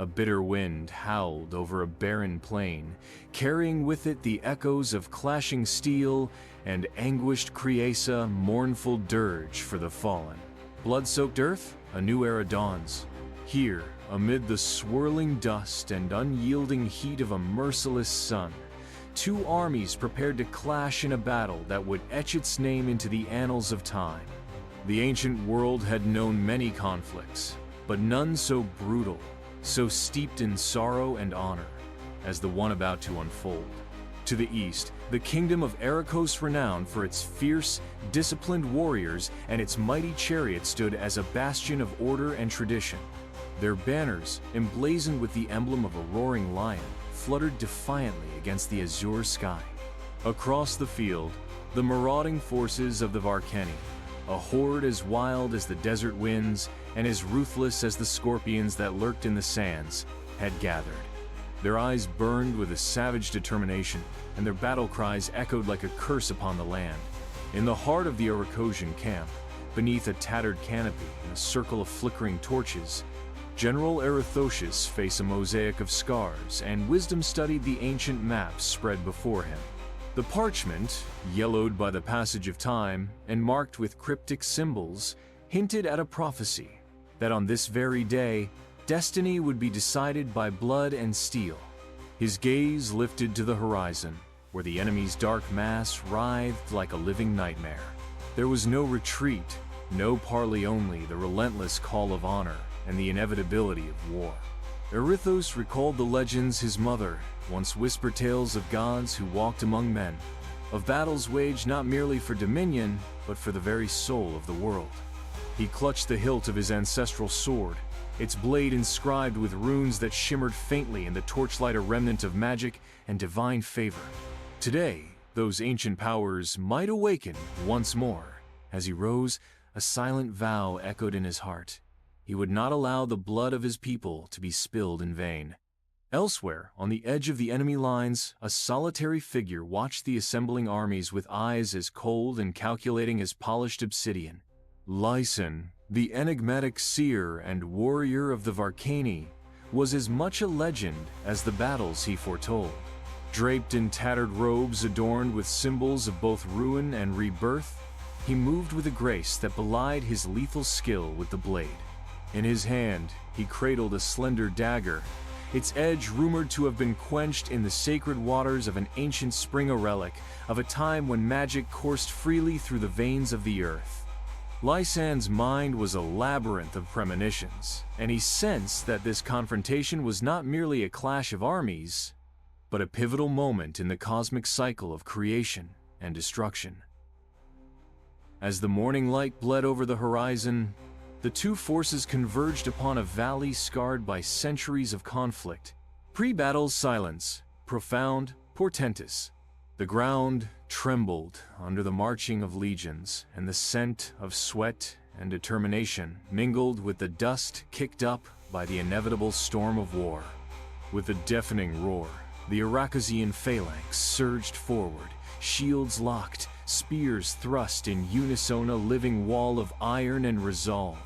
A bitter wind howled over a barren plain, carrying with it the echoes of clashing steel and anguished Criesa, mournful dirge for the fallen. Blood-soaked earth, a new era dawns. Here, amid the swirling dust and unyielding heat of a merciless sun, two armies prepared to clash in a battle that would etch its name into the annals of time. The ancient world had known many conflicts, but none so brutal, so steeped in sorrow and honor, as the one about to unfold. To the east, the kingdom of Erythos, renowned for its fierce, disciplined warriors and its mighty chariot, stood as a bastion of order and tradition. Their banners, emblazoned with the emblem of a roaring lion, fluttered defiantly against the azure sky. Across the field, the marauding forces of the Varkeni, a horde as wild as the desert winds and as ruthless as the scorpions that lurked in the sands, had gathered. Their eyes burned with a savage determination, and their battle cries echoed like a curse upon the land. In the heart of the Erythosian camp, beneath a tattered canopy and a circle of flickering torches, General Erythos faced a mosaic of scars, and wisdom studied the ancient maps spread before him. The parchment, yellowed by the passage of time and marked with cryptic symbols, hinted at a prophecy that on this very day, destiny would be decided by blood and steel. His gaze lifted to the horizon, where the enemy's dark mass writhed like a living nightmare. There was no retreat, no parley, only the relentless call of honor and the inevitability of war. Erythos recalled the legends his mother once whispered, tales of gods who walked among men, of battles waged not merely for dominion, but for the very soul of the world. He clutched the hilt of his ancestral sword, its blade inscribed with runes that shimmered faintly in the torchlight, a remnant of magic and divine favor. Today, those ancient powers might awaken once more. As he rose, a silent vow echoed in his heart. He would not allow the blood of his people to be spilled in vain. Elsewhere, on the edge of the enemy lines, a solitary figure watched the assembling armies with eyes as cold and calculating as polished obsidian. Lysan, the enigmatic seer and warrior of the Varkeni, was as much a legend as the battles he foretold. Draped in tattered robes adorned with symbols of both ruin and rebirth, he moved with a grace that belied his lethal skill with the blade. In his hand, he cradled a slender dagger, its edge rumored to have been quenched in the sacred waters of an ancient spring, a relic of a time when magic coursed freely through the veins of the earth. Lysan's mind was a labyrinth of premonitions, and he sensed that this confrontation was not merely a clash of armies, but a pivotal moment in the cosmic cycle of creation and destruction. As the morning light bled over the horizon, the two forces converged upon a valley scarred by centuries of conflict. Pre-battle silence, profound, portentous. The ground trembled under the marching of legions, and the scent of sweat and determination mingled with the dust kicked up by the inevitable storm of war. With a deafening roar, the Erythosian phalanx surged forward, shields locked, spears thrust in unison, a living wall of iron and resolve.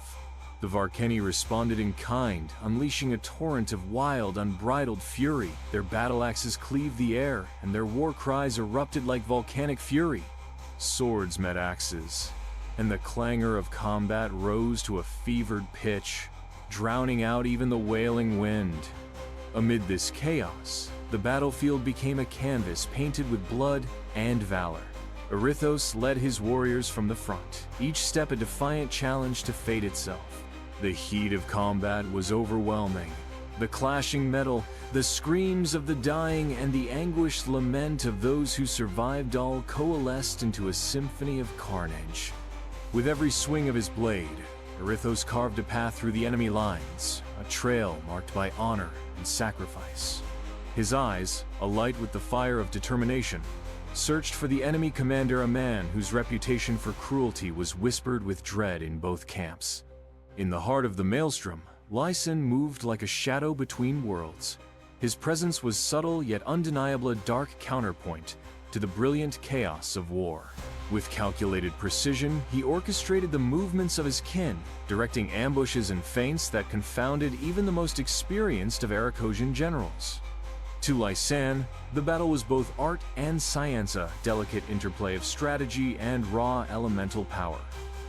The Varkeni responded in kind, unleashing a torrent of wild, unbridled fury. Their battle axes cleaved the air, and their war cries erupted like volcanic fury. Swords met axes, and the clangor of combat rose to a fevered pitch, drowning out even the wailing wind. Amid this chaos, the battlefield became a canvas painted with blood and valor. Erythos led his warriors from the front, each step a defiant challenge to fate itself. The heat of combat was overwhelming. The clashing metal, the screams of the dying, and the anguished lament of those who survived all coalesced into a symphony of carnage. With every swing of his blade, Erythos carved a path through the enemy lines, a trail marked by honor and sacrifice. His eyes, alight with the fire of determination, searched for the enemy commander, a man whose reputation for cruelty was whispered with dread in both camps. In the heart of the maelstrom, Lysan moved like a shadow between worlds. His presence was subtle yet undeniable, a dark counterpoint to the brilliant chaos of war. With calculated precision, he orchestrated the movements of his kin, directing ambushes and feints that confounded even the most experienced of Arachosian generals. To Lysan, the battle was both art and science, a delicate interplay of strategy and raw elemental power.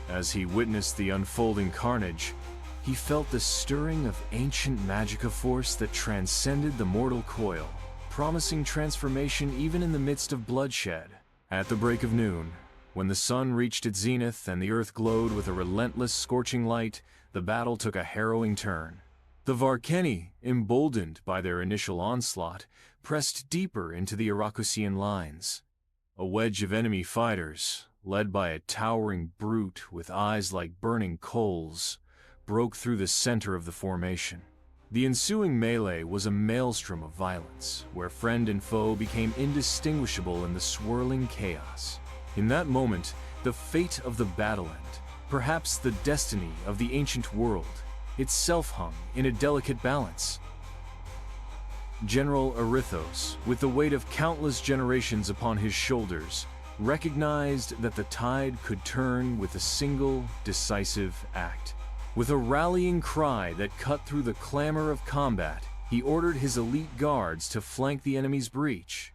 As he witnessed the unfolding carnage, he felt the stirring of ancient magica force that transcended the mortal coil, promising transformation even in the midst of bloodshed. At the break of noon, when the sun reached its zenith and the earth glowed with a relentless, scorching light, the battle took a harrowing turn. The Varkeni, emboldened by their initial onslaught, pressed deeper into the Arachosian lines. A wedge of enemy fighters, led by a towering brute with eyes like burning coals, broke through the center of the formation. The ensuing melee was a maelstrom of violence, where friend and foe became indistinguishable in the swirling chaos. In that moment, the fate of the battle end, perhaps the destiny of the ancient world, itself hung in a delicate balance. General Erythos, with the weight of countless generations upon his shoulders, recognized that the tide could turn with a single, decisive act. With a rallying cry that cut through the clamor of combat, he ordered his elite guards to flank the enemy's breach.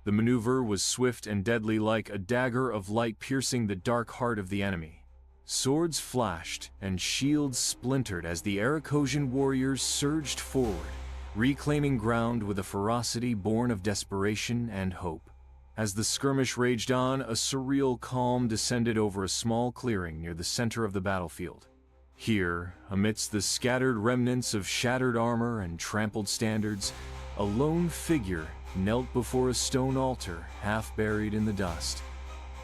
The maneuver was swift and deadly, like a dagger of light piercing the dark heart of the enemy. Swords flashed and shields splintered as the Arachosian warriors surged forward, reclaiming ground with a ferocity born of desperation and hope. As the skirmish raged on, a surreal calm descended over a small clearing near the center of the battlefield. Here, amidst the scattered remnants of shattered armor and trampled standards, a lone figure knelt before a stone altar half buried in the dust.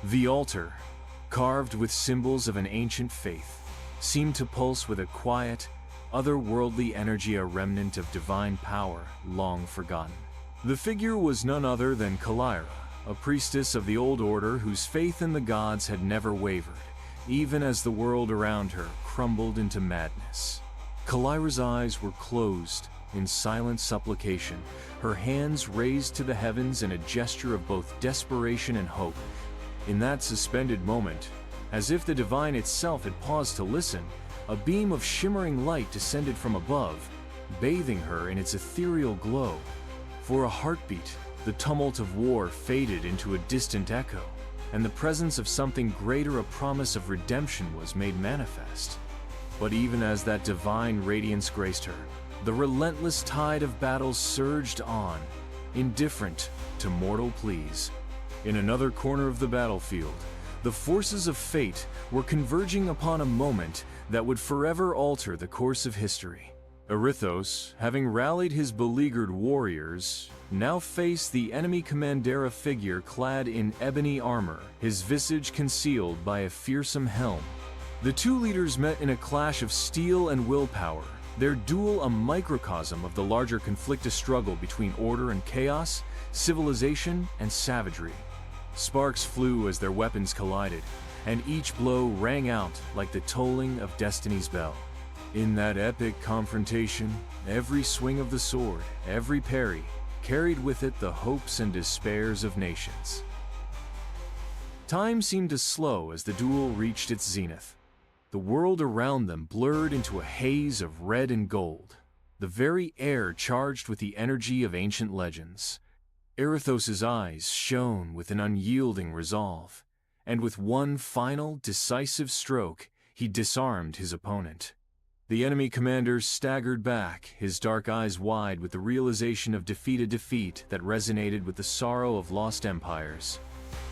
The altar, carved with symbols of an ancient faith, seemed to pulse with a quiet, otherworldly energy, a remnant of divine power long forgotten. The figure was none other than Calyra, a priestess of the old order whose faith in the gods had never wavered, even as the world around her crumbled into madness. Calyra's eyes were closed in silent supplication, her hands raised to the heavens in a gesture of both desperation and hope. In that suspended moment, as if the divine itself had paused to listen, a beam of shimmering light descended from above, bathing her in its ethereal glow. For a heartbeat, the tumult of war faded into a distant echo, and the presence of something greater, a promise of redemption, was made manifest. But even as that divine radiance graced her, the relentless tide of battle surged on, indifferent to mortal pleas. In another corner of the battlefield, the forces of fate were converging upon a moment that would forever alter the course of history. Erythos, having rallied his beleaguered warriors, now faced the enemy commander, a figure clad in ebony armor, his visage concealed by a fearsome helm. The two leaders met in a clash of steel and willpower, their duel a microcosm of the larger conflict, a struggle between order and chaos, civilization and savagery. Sparks flew as their weapons collided, and each blow rang out like the tolling of destiny's bell. In that epic confrontation, every swing of the sword, every parry, carried with it the hopes and despairs of nations. Time seemed to slow as the duel reached its zenith. The world around them blurred into a haze of red and gold, the very air charged with the energy of ancient legends. Erythos' eyes shone with an unyielding resolve, and with one final, decisive stroke, he disarmed his opponent. The enemy commander staggered back, his dark eyes wide with the realization of defeat, a defeat that resonated with the sorrow of lost empires.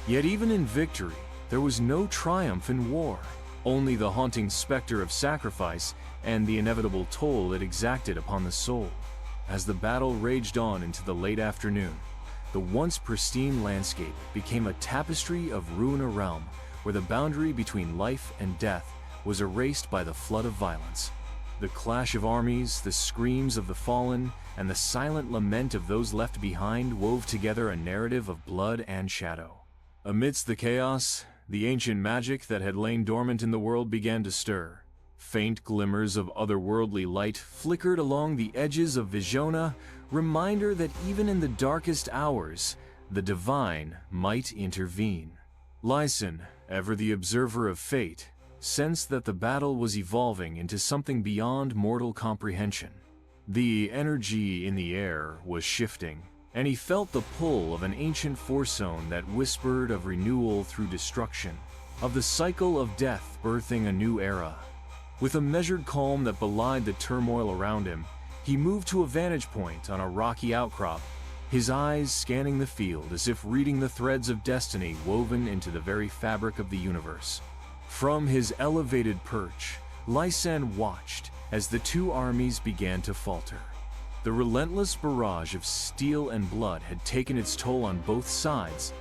Yet even in victory, there was no triumph in war, only the haunting specter of sacrifice and the inevitable toll it exacted upon the soul. As the battle raged on into the late afternoon, the once pristine landscape became a tapestry of ruin, a realm where the boundary between life and death was erased by the flood of violence. The clash of armies, the screams of the fallen, and the silent lament of those left behind wove together a narrative of blood and shadow. Amidst the chaos, the ancient magic that had lain dormant in the world began to stir. Faint glimmers of otherworldly light flickered along the edges of Visiona, reminder that even in the darkest hours, the divine might intervene. Lysan, ever the observer of fate, sensed that the battle was evolving into something beyond mortal comprehension. The energy in the air was shifting, and he felt the pull of an ancient force zone that whispered of renewal through destruction, of the cycle of death birthing a new era. With a measured calm that belied the turmoil around him, he moved to a vantage point on a rocky outcrop, his eyes scanning the field as if reading the threads of destiny woven into the very fabric of the universe. From his elevated perch, Lysan watched as the two armies began to falter. The relentless barrage of steel and blood had taken its toll on both sides,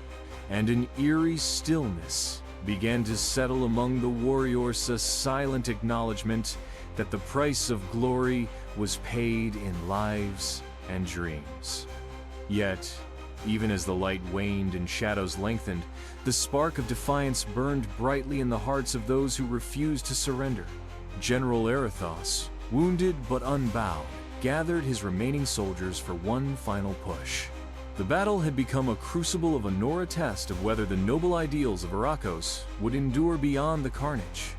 and an eerie stillness began to settle among the warriors, a silent acknowledgement that the price of glory was paid in lives and dreams. Yet, even as the light waned and shadows lengthened, the spark of defiance burned brightly in the hearts of those who refused to surrender. General Erythos, wounded but unbowed, gathered his remaining soldiers for one final push. The battle had become a crucible of a Nora test of whether the noble ideals of Erythos would endure beyond the carnage.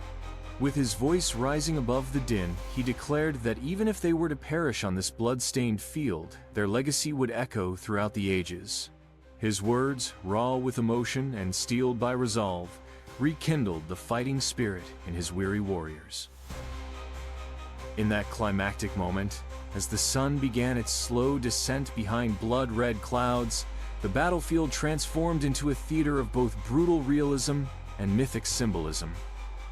With his voice rising above the din, he declared that even if they were to perish on this blood-stained field, their legacy would echo throughout the ages. His words, raw with emotion and steeled by resolve, rekindled the fighting spirit in his weary warriors. In that climactic moment, as the sun began its slow descent behind blood-red clouds, the battlefield transformed into a theater of both brutal realism and mythic symbolism.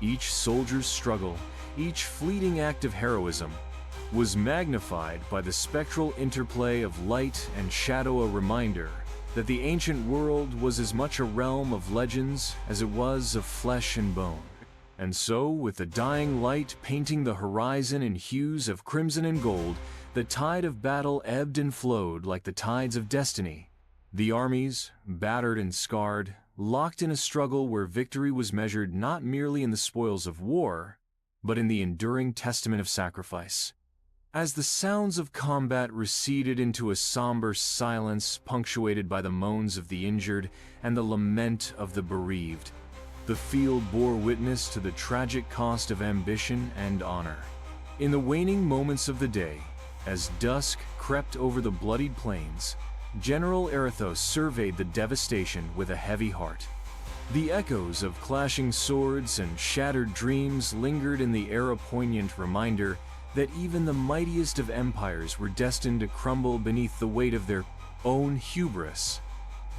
Each soldier's struggle, each fleeting act of heroism, was magnified by the spectral interplay of light and shadow, a reminder that the ancient world was as much a realm of legends as it was of flesh and bone. And so, with the dying light painting the horizon in hues of crimson and gold, the tide of battle ebbed and flowed like the tides of destiny. The armies, battered and scarred, locked in a struggle where victory was measured not merely in the spoils of war, but in the enduring testament of sacrifice. As the sounds of combat receded into a somber silence punctuated by the moans of the injured and the lament of the bereaved, the field bore witness to the tragic cost of ambition and honor. In the waning moments of the day, as dusk crept over the bloodied plains, General Erythos surveyed the devastation with a heavy heart. The echoes of clashing swords and shattered dreams lingered in the air, a poignant reminder that even the mightiest of empires were destined to crumble beneath the weight of their own hubris.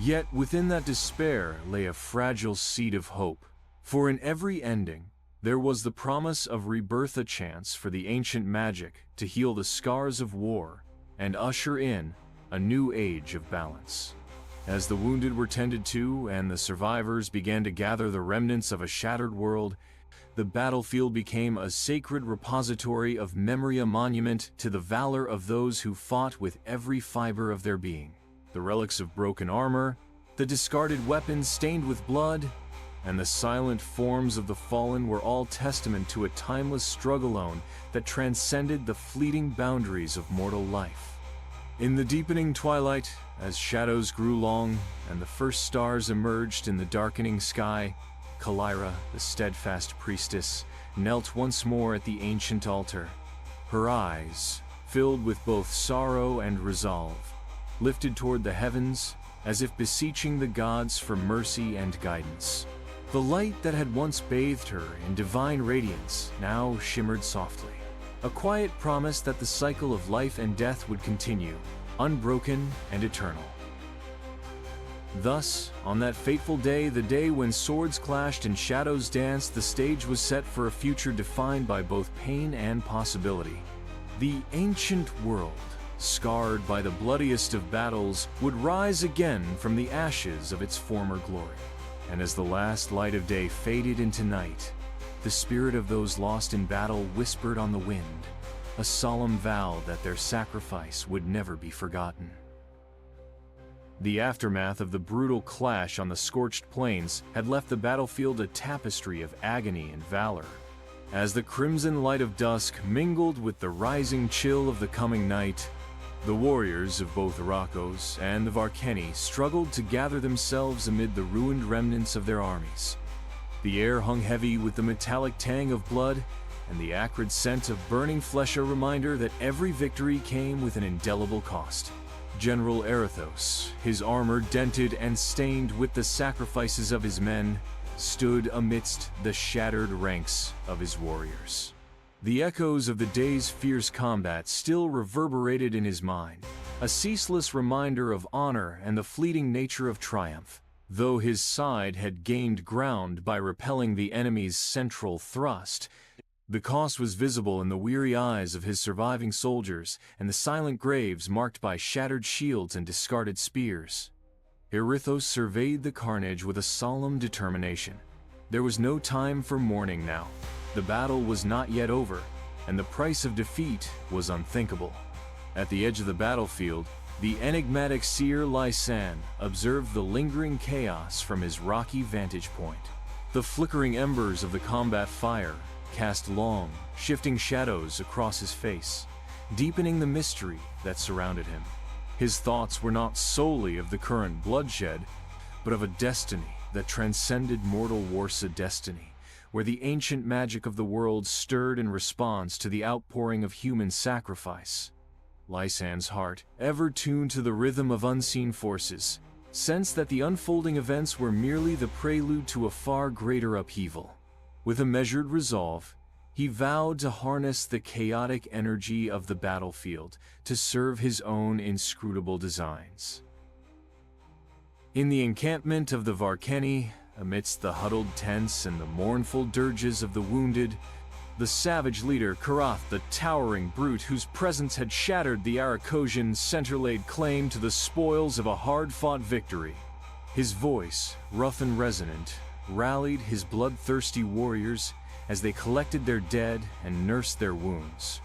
Yet within that despair lay a fragile seed of hope, for in every ending there was the promise of rebirth, a chance for the ancient magic to heal the scars of war and usher in a new age of balance. As the wounded were tended to and the survivors began to gather the remnants of a shattered world, the battlefield became a sacred repository of memory, a monument to the valor of those who fought with every fiber of their being. The relics of broken armor, the discarded weapons stained with blood, and the silent forms of the fallen were all testament to a timeless struggle alone that transcended the fleeting boundaries of mortal life. In the deepening twilight, as shadows grew long and the first stars emerged in the darkening sky, Calyra, the steadfast priestess, knelt once more at the ancient altar, her eyes, filled with both sorrow and resolve, lifted toward the heavens as if beseeching the gods for mercy and guidance. The light that had once bathed her in divine radiance now shimmered softly, a quiet promise that the cycle of life and death would continue, unbroken and eternal. Thus, on that fateful day, the day when swords clashed and shadows danced, the stage was set for a future defined by both pain and possibility. The ancient world, scarred by the bloodiest of battles, would rise again from the ashes of its former glory. And as the last light of day faded into night, the spirit of those lost in battle whispered on the wind, a solemn vow that their sacrifice would never be forgotten. The aftermath of the brutal clash on the scorched plains had left the battlefield a tapestry of agony and valor. As the crimson light of dusk mingled with the rising chill of the coming night, The warriors of both Erythos and the Varkeni struggled to gather themselves amid the ruined remnants of their armies. The air hung heavy with the metallic tang of blood, and the acrid scent of burning flesh, a reminder that every victory came with an indelible cost. General Erythos, his armor dented and stained with the sacrifices of his men, stood amidst the shattered ranks of his warriors. The echoes of the day's fierce combat still reverberated in his mind, a ceaseless reminder of honor and the fleeting nature of triumph. Though his side had gained ground by repelling the enemy's central thrust, the cost was visible in the weary eyes of his surviving soldiers and the silent graves marked by shattered shields and discarded spears. Erythos surveyed the carnage with a solemn determination. There was no time for mourning now. The battle was not yet over, and the price of defeat was unthinkable. At the edge of the battlefield, the enigmatic seer Lysan observed the lingering chaos from his rocky vantage point. The flickering embers of the combat fire cast long, shifting shadows across his face, deepening the mystery that surrounded him. His thoughts were not solely of the current bloodshed, but of a destiny that transcended mortal war's destiny, where the ancient magic of the world stirred in response to the outpouring of human sacrifice. Lysan's heart, ever tuned to the rhythm of unseen forces, sensed that the unfolding events were merely the prelude to a far greater upheaval. With a measured resolve, he vowed to harness the chaotic energy of the battlefield to serve his own inscrutable designs. In the encampment of the Varkeni, amidst the huddled tents and the mournful dirges of the wounded, the savage leader Calyra, the towering brute whose presence had shattered the Arachosian center, laid claim to the spoils of a hard-fought victory. His voice, rough and resonant, rallied his bloodthirsty warriors as they collected their dead and nursed their wounds.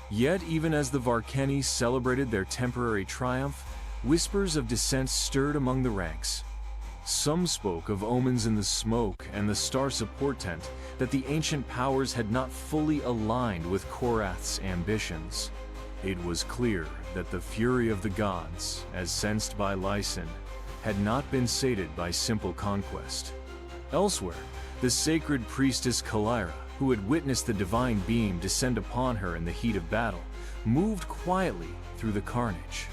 Yet even as the Varkeni celebrated their temporary triumph, whispers of dissent stirred among the ranks. Some spoke of omens in the smoke and the stars of portent that the ancient powers had not fully aligned with Korath's ambitions. It was clear that the fury of the gods, as sensed by Lysan, had not been sated by simple conquest. Elsewhere, the sacred priestess Calyra, who had witnessed the divine beam descend upon her in the heat of battle, moved quietly through the carnage.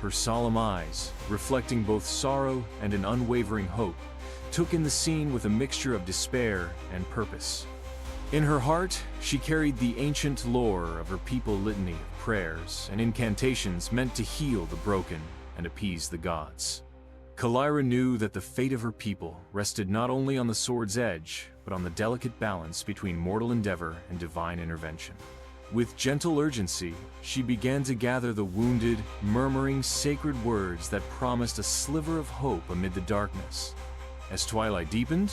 Her solemn eyes, reflecting both sorrow and an unwavering hope, took in the scene with a mixture of despair and purpose. In her heart, she carried the ancient lore of her people litany of prayers and incantations meant to heal the broken and appease the gods. Calyra knew that the fate of her people rested not only on the sword's edge, but on the delicate balance between mortal endeavor and divine intervention. With gentle urgency, she began to gather the wounded, murmuring sacred words that promised a sliver of hope amid the darkness. As twilight deepened,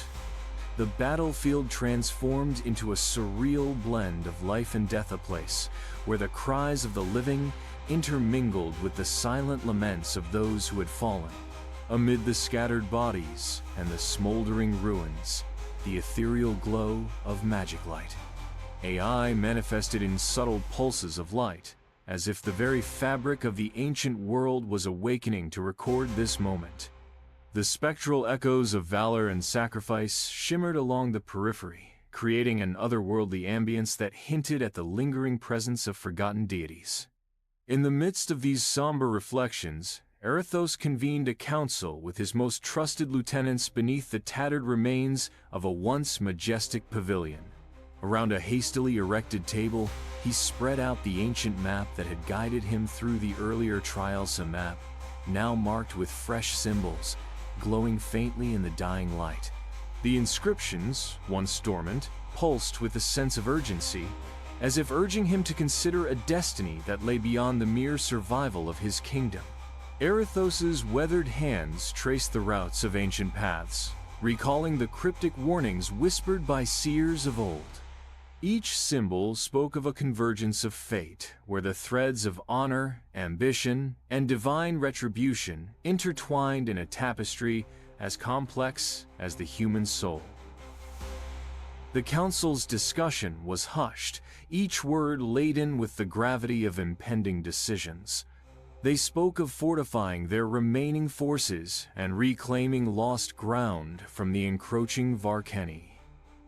the battlefield transformed into a surreal blend of life and death, a place where the cries of the living intermingled with the silent laments of those who had fallen. Amid the scattered bodies and the smoldering ruins, the ethereal glow of magic light. AI manifested in subtle pulses of light, as if the very fabric of the ancient world was awakening to record this moment. The spectral echoes of valor and sacrifice shimmered along the periphery, creating an otherworldly ambience that hinted at the lingering presence of forgotten deities. In the midst of these somber reflections, Erythos convened a council with his most trusted lieutenants beneath the tattered remains of a once majestic pavilion. Around a hastily erected table, he spread out the ancient map that had guided him through the earlier trials, a map now marked with fresh symbols, glowing faintly in the dying light. The inscriptions, once dormant, pulsed with a sense of urgency, as if urging him to consider a destiny that lay beyond the mere survival of his kingdom. Erythos's weathered hands traced the routes of ancient paths, recalling the cryptic warnings whispered by seers of old. Each symbol spoke of a convergence of fate, where the threads of honor, ambition, and divine retribution intertwined in a tapestry as complex as the human soul. The council's discussion was hushed, each word laden with the gravity of impending decisions. They spoke of fortifying their remaining forces and reclaiming lost ground from the encroaching Varkeni.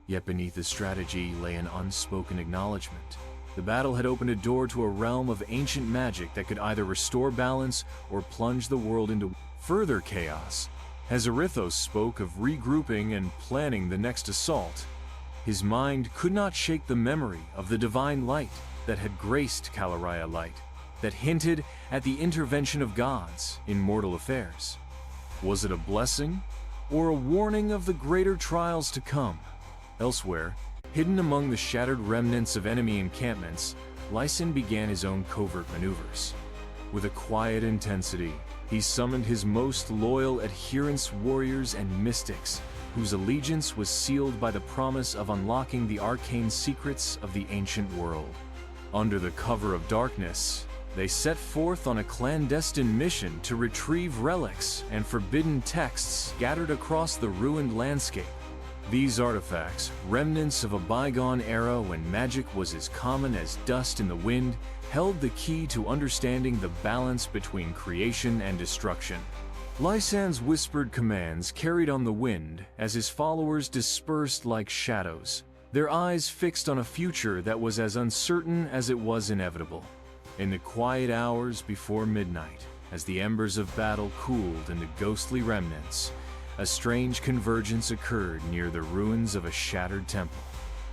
Yet beneath the strategy lay an unspoken acknowledgement. The battle had opened a door to a realm of ancient magic that could either restore balance or plunge the world into further chaos. As Erythos spoke of regrouping and planning the next assault, his mind could not shake the memory of the divine light that had graced Calyra light, that hinted at the intervention of gods in mortal affairs. Was it a blessing or a warning of the greater trials to come? Elsewhere, hidden among the shattered remnants of enemy encampments, Lysan began his own covert maneuvers. With a quiet intensity, he summoned his most loyal adherents, warriors, and mystics, whose allegiance was sealed by the promise of unlocking the arcane secrets of the ancient world. Under the cover of darkness, they set forth on a clandestine mission to retrieve relics and forbidden texts scattered across the ruined landscape. These artifacts, remnants of a bygone era when magic was as common as dust in the wind, held the key to understanding the balance between creation and destruction. Lysan's whispered commands carried on the wind as his followers dispersed like shadows, their eyes fixed on a future that was as uncertain as it was inevitable. In the quiet hours before midnight, as the embers of battle cooled into ghostly remnants, a strange convergence occurred near the ruins of a shattered temple.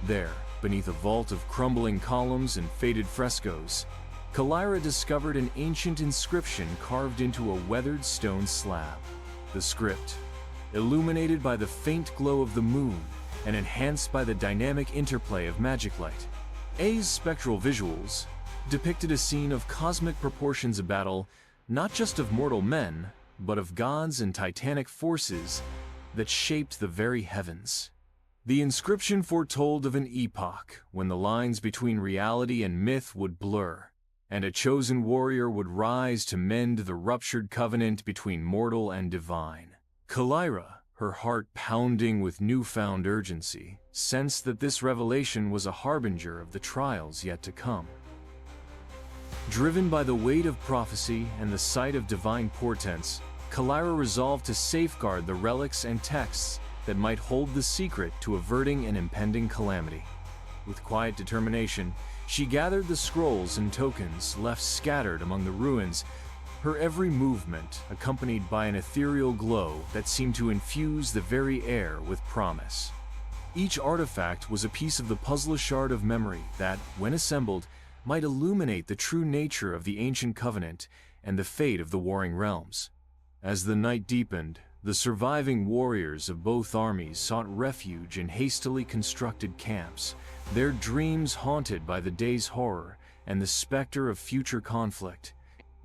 There, beneath a vault of crumbling columns and faded frescoes, Calyra discovered an ancient inscription carved into a weathered stone slab. The script, illuminated by the faint glow of the moon and enhanced by the dynamic interplay of magic light. A's spectral visuals depicted a scene of cosmic proportions of battle, not just of mortal men, but of gods and titanic forces that shaped the very heavens. The inscription foretold of an epoch when the lines between reality and myth would blur, and a chosen warrior would rise to mend the ruptured covenant between mortal and divine. Calyra, her heart pounding with newfound urgency, sensed that this revelation was a harbinger of the trials yet to come. Driven by the weight of prophecy and the sight of divine portents, Calyra resolved to safeguard the relics and texts that might hold the secret to averting an impending calamity. With quiet determination, she gathered the scrolls and tokens left scattered among the ruins, her every movement accompanied by an ethereal glow that seemed to infuse the very air with promise. Each artifact was a piece of the puzzle shard of memory that, when assembled, might illuminate the true nature of the ancient covenant and the fate of the warring realms. As the night deepened, the surviving warriors of both armies sought refuge in hastily constructed camps, their dreams haunted by the day's horror and the specter of future conflict.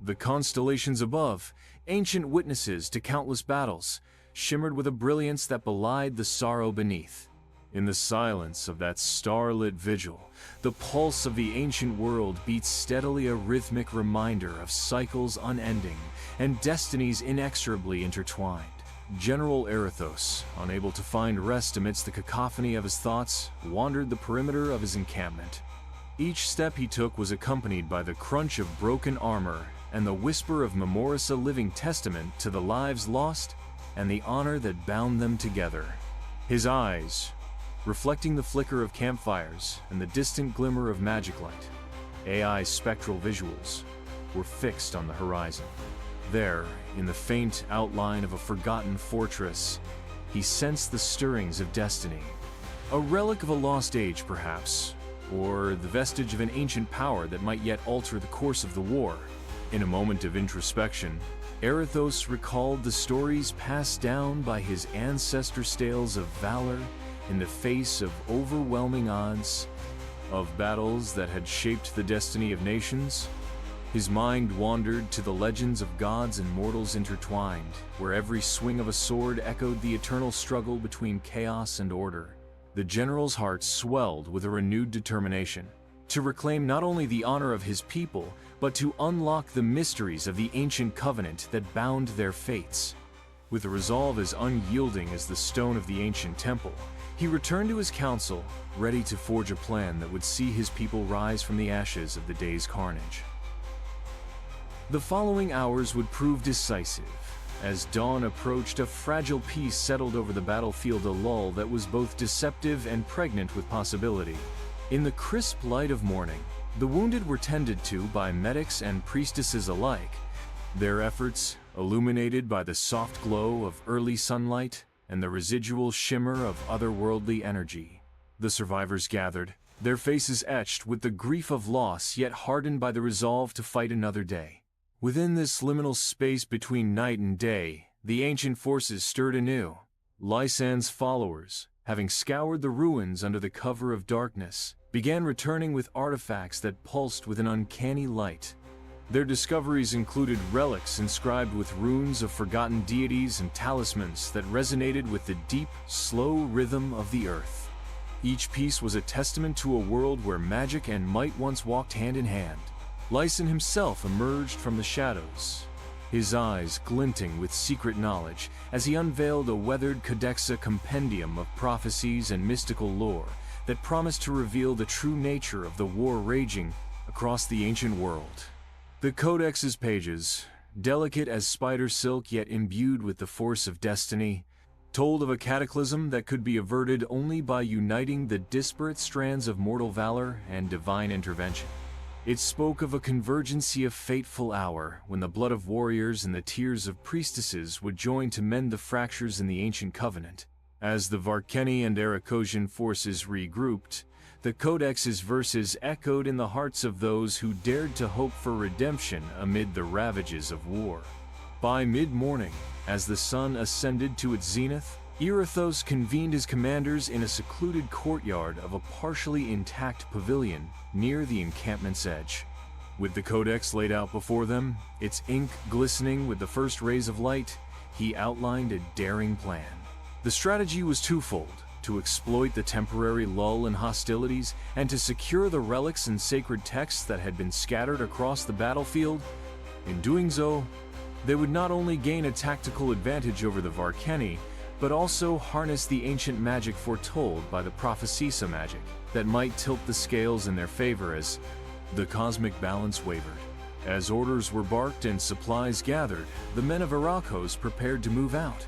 The constellations above, ancient witnesses to countless battles, shimmered with a brilliance that belied the sorrow beneath. In the silence of that starlit vigil, the pulse of the ancient world beat steadily, a rhythmic reminder of cycles unending and destinies inexorably intertwined. General Erythos, unable to find rest amidst the cacophony of his thoughts, wandered the perimeter of his encampment. Each step he took was accompanied by the crunch of broken armor and the whisper of memories, a living testament to the lives lost and the honor that bound them together. His eyes, reflecting the flicker of campfires and the distant glimmer of magic light, AI's spectral visuals, were fixed on the horizon. There, in the faint outline of a forgotten fortress, he sensed the stirrings of destiny. A relic of a lost age, perhaps, or the vestige of an ancient power that might yet alter the course of the war. In a moment of introspection, Erythos recalled the stories passed down by his ancestors' tales of valor in the face of overwhelming odds, of battles that had shaped the destiny of nations. His mind wandered to the legends of gods and mortals intertwined, where every swing of a sword echoed the eternal struggle between chaos and order. The general's heart swelled with a renewed determination to reclaim not only the honor of his people, but to unlock the mysteries of the ancient covenant that bound their fates. With a resolve as unyielding as the stone of the ancient temple, he returned to his council, ready to forge a plan that would see his people rise from the ashes of the day's carnage. The following hours would prove decisive. As dawn approached, a fragile peace settled over the battlefield, a lull that was both deceptive and pregnant with possibility. In the crisp light of morning, the wounded were tended to by medics and priestesses alike, their efforts illuminated by the soft glow of early sunlight and the residual shimmer of otherworldly energy. The survivors gathered, their faces etched with the grief of loss yet hardened by the resolve to fight another day. Within this liminal space between night and day, the ancient forces stirred anew. Lysan's followers, having scoured the ruins under the cover of darkness, began returning with artifacts that pulsed with an uncanny light. Their discoveries included relics inscribed with runes of forgotten deities and talismans that resonated with the deep, slow rhythm of the earth. Each piece was a testament to a world where magic and might once walked hand in hand. Lysan himself emerged from the shadows, his eyes glinting with secret knowledge as he unveiled a weathered codexa compendium of prophecies and mystical lore that promised to reveal the true nature of the war raging across the ancient world. The codex's pages, delicate as spider silk yet imbued with the force of destiny, told of a cataclysm that could be averted only by uniting the disparate strands of mortal valor and divine intervention. It spoke of a convergence of fateful hour when the blood of warriors and the tears of priestesses would join to mend the fractures in the ancient covenant. As the Varkeni and Erythosian forces regrouped, the Codex's verses echoed in the hearts of those who dared to hope for redemption amid the ravages of war. By mid-morning, as the sun ascended to its zenith, Erythos convened his commanders in a secluded courtyard of a partially intact pavilion near the encampment's edge. With the codex laid out before them, its ink glistening with the first rays of light, he outlined a daring plan. The strategy was twofold: to exploit the temporary lull in hostilities and to secure the relics and sacred texts that had been scattered across the battlefield. In doing so, they would not only gain a tactical advantage over the Varkeni, but also harness the ancient magic foretold by the prophecies magic that might tilt the scales in their favor as the cosmic balance wavered. As orders were barked and supplies gathered, the men of Erythos prepared to move out.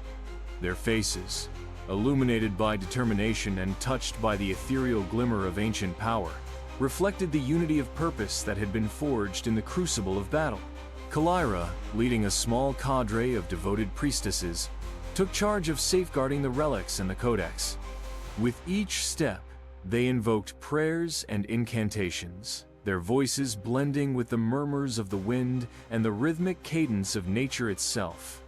Their faces, illuminated by determination and touched by the ethereal glimmer of ancient power, reflected the unity of purpose that had been forged in the crucible of battle. Calyra, leading a small cadre of devoted priestesses, took charge of safeguarding the relics and the codex. With each step, they invoked prayers and incantations, their voices blending with the murmurs of the wind and the rhythmic cadence of nature itself.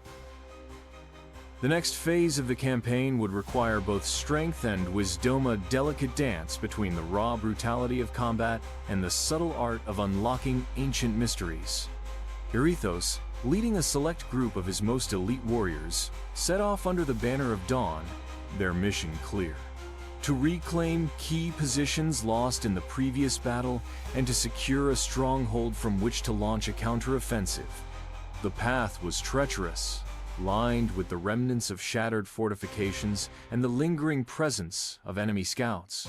The next phase of the campaign would require both strength and wisdom, a delicate dance between the raw brutality of combat and the subtle art of unlocking ancient mysteries. Erythos, leading a select group of his most elite warriors, set off under the banner of dawn, their mission clear: to reclaim key positions lost in the previous battle and to secure a stronghold from which to launch a counteroffensive. The path was treacherous, lined with the remnants of shattered fortifications and the lingering presence of enemy scouts.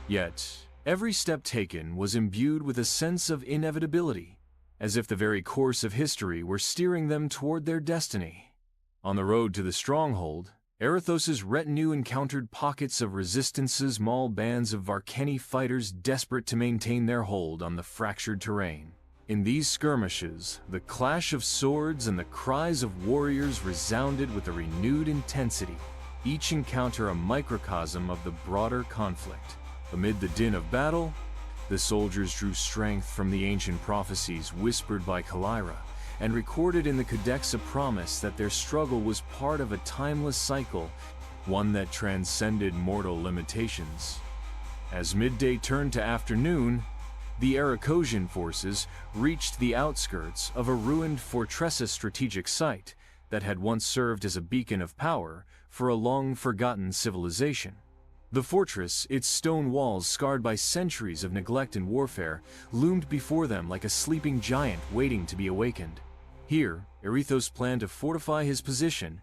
Yet, every step taken was imbued with a sense of inevitability, as if the very course of history were steering them toward their destiny. On the road to the stronghold, Erythos's retinue encountered pockets of resistance, small bands of Varkeni fighters desperate to maintain their hold on the fractured terrain. In these skirmishes, the clash of swords and the cries of warriors resounded with a renewed intensity, each encounter a microcosm of the broader conflict. Amid the din of battle, the soldiers drew strength from the ancient prophecies whispered by Calyra and recorded in the Codex a promise that their struggle was part of a timeless cycle, one that transcended mortal limitations. As midday turned to afternoon, the Erythosian forces reached the outskirts of a ruined fortress strategic site that had once served as a beacon of power for a long-forgotten civilization. The fortress, its stone walls scarred by centuries of neglect and warfare, loomed before them like a sleeping giant waiting to be awakened. Here, Erythos planned to fortify his position,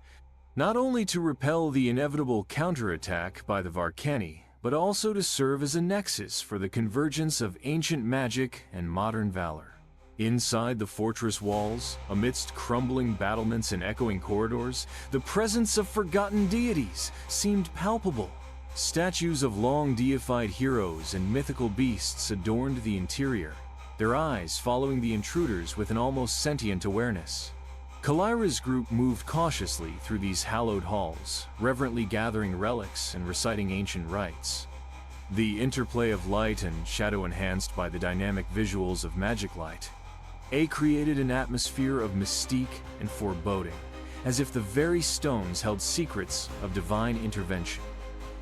not only to repel the inevitable counterattack by the Varkeni, but also to serve as a nexus for the convergence of ancient magic and modern valor. Inside the fortress walls, amidst crumbling battlements and echoing corridors, the presence of forgotten deities seemed palpable. Statues of long deified heroes and mythical beasts adorned the interior, their eyes following the intruders with an almost sentient awareness. Calyra's group moved cautiously through these hallowed halls, reverently gathering relics and reciting ancient rites. The interplay of light and shadow enhanced by the dynamic visuals of magic light, created an atmosphere of mystique and foreboding, as if the very stones held secrets of divine intervention.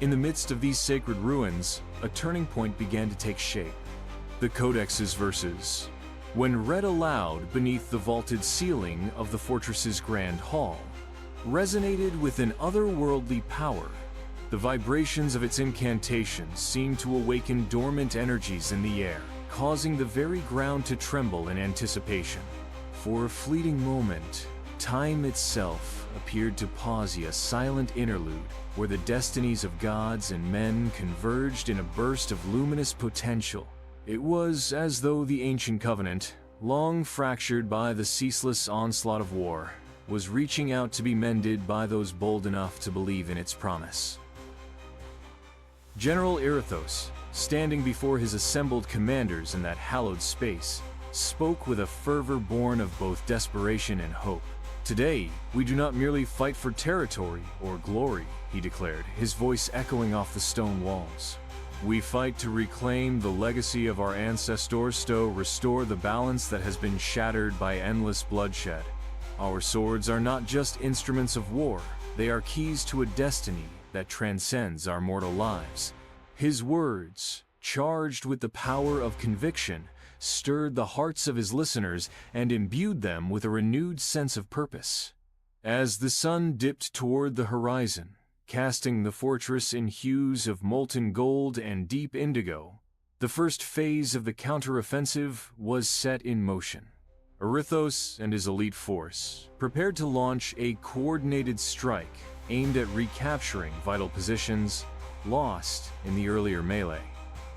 In the midst of these sacred ruins, a turning point began to take shape. The Codex's verses, when read aloud beneath the vaulted ceiling of the fortress's grand hall, resonated with an otherworldly power. The vibrations of its incantations seemed to awaken dormant energies in the air, causing the very ground to tremble in anticipation. For a fleeting moment, time itself appeared to pause, a silent interlude where the destinies of gods and men converged in a burst of luminous potential. It was as though the ancient covenant, long fractured by the ceaseless onslaught of war, was reaching out to be mended by those bold enough to believe in its promise. General Erythos, standing before his assembled commanders in that hallowed space, spoke with a fervor born of both desperation and hope. "Today, we do not merely fight for territory or glory," he declared, his voice echoing off the stone walls. "We fight to reclaim the legacy of our ancestors, to restore the balance that has been shattered by endless bloodshed. Our swords are not just instruments of war, they are keys to a destiny that transcends our mortal lives." His words, charged with the power of conviction, stirred the hearts of his listeners and imbued them with a renewed sense of purpose. As the sun dipped toward the horizon, casting the fortress in hues of molten gold and deep indigo, the first phase of the counteroffensive was set in motion. Erythos and his elite force prepared to launch a coordinated strike aimed at recapturing vital positions lost in the earlier melee.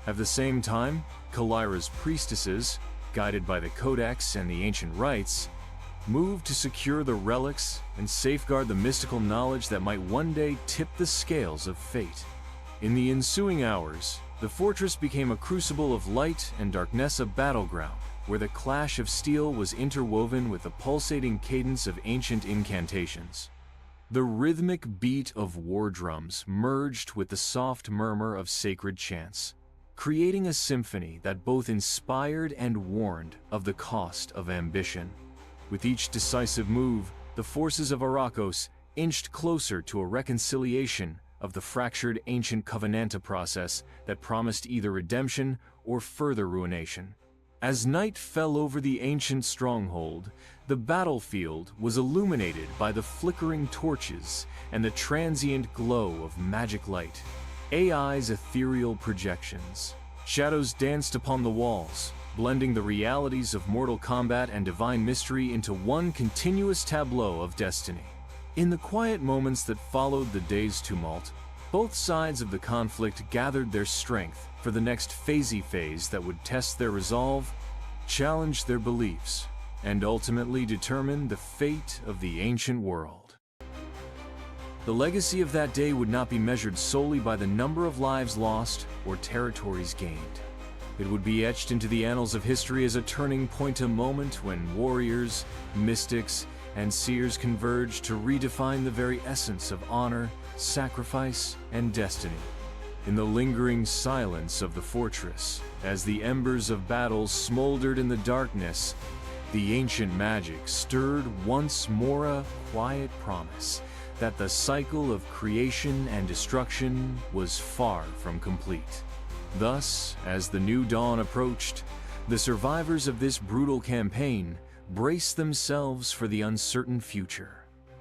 At the same time, Calyra's priestesses, guided by the Codex and the ancient rites, moved to secure the relics and safeguard the mystical knowledge that might one day tip the scales of fate. In the ensuing hours, the fortress became a crucible of light and darkness, a battleground where the clash of steel was interwoven with the pulsating cadence of ancient incantations. The rhythmic beat of war drums merged with the soft murmur of sacred chants, creating a symphony that both inspired and warned of the cost of ambition. With each decisive move, the forces of Arachos inched closer to a reconciliation of the fractured ancient Covenanta process that promised either redemption or further ruination. As night fell over the ancient stronghold, the battlefield was illuminated by the flickering torches and the transient glow of magic light. AI's ethereal projections. Shadows danced upon the walls, blending the realities of mortal combat and divine mystery into one continuous tableau of destiny. In the quiet moments that followed the day's tumult, both sides of the conflict gathered their strength for the next phase that would test their resolve, challenge their beliefs, and ultimately determine the fate of the ancient world. The legacy of that day would not be measured solely by the number of lives lost or territories gained. It would be etched into the annals of history as a turning point, a moment when warriors, mystics, and seers converged to redefine the very essence of honor, sacrifice, and destiny. In the lingering silence of the fortress, as the embers of battle smoldered in the darkness, the ancient magic stirred once more, a quiet promise that the cycle of creation and destruction was far from complete. Thus, as the new dawn approached, the survivors of this brutal campaign braced themselves for the uncertain future.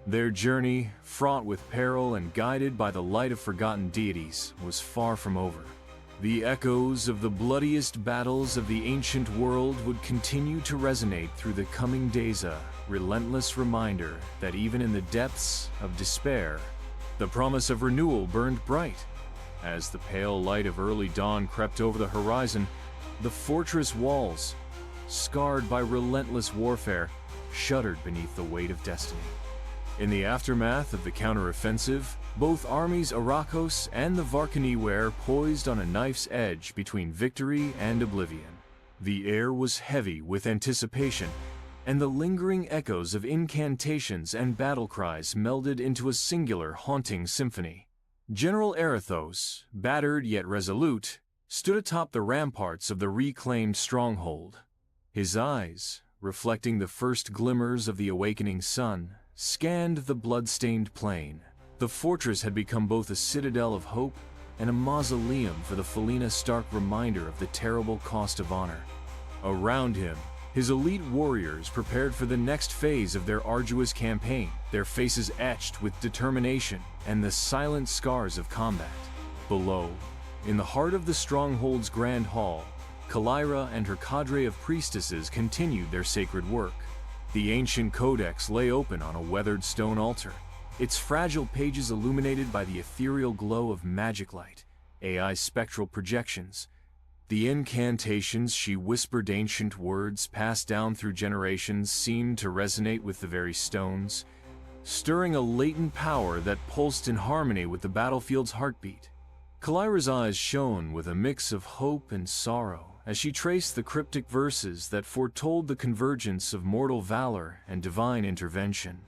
Their journey, fraught with peril and guided by the light of forgotten deities, was far from over. The echoes of the bloodiest battles of the ancient world would continue to resonate through the coming days, a relentless reminder that even in the depths of despair, the promise of renewal burned bright. As the pale light of early dawn crept over the horizon, the fortress walls, scarred by relentless warfare, shuddered beneath the weight of destiny. In the aftermath of the counteroffensive, both armies Arachos and the Varkani were poised on a knife's edge between victory and oblivion. The air was heavy with anticipation, and the lingering echoes of incantations and battle cries melded into a singular, haunting symphony. General Erythos, battered yet resolute, stood atop the ramparts of the reclaimed stronghold. His eyes, reflecting the first glimmers of the awakening sun, scanned the blood-stained plain. The fortress had become both a citadel of hope and a mausoleum for the Felina's stark reminder of the terrible cost of honor. Around him, his elite warriors prepared for the next phase of their arduous campaign, their faces etched with determination and the silent scars of combat. Below, in the heart of the stronghold's grand hall, Calyra and her cadre of priestesses continued their sacred work. The ancient codex lay open on a weathered stone altar, its fragile pages illuminated by the ethereal glow of magic light, AI spectral projections. The incantations she whispered, ancient words passed down through generations, seemed to resonate with the very stones, stirring a latent power that pulsed in harmony with the battlefield's heartbeat. Calyra's eyes shone with a mix of hope and sorrow as she traced the cryptic verses that foretold the convergence of mortal valor and divine intervention.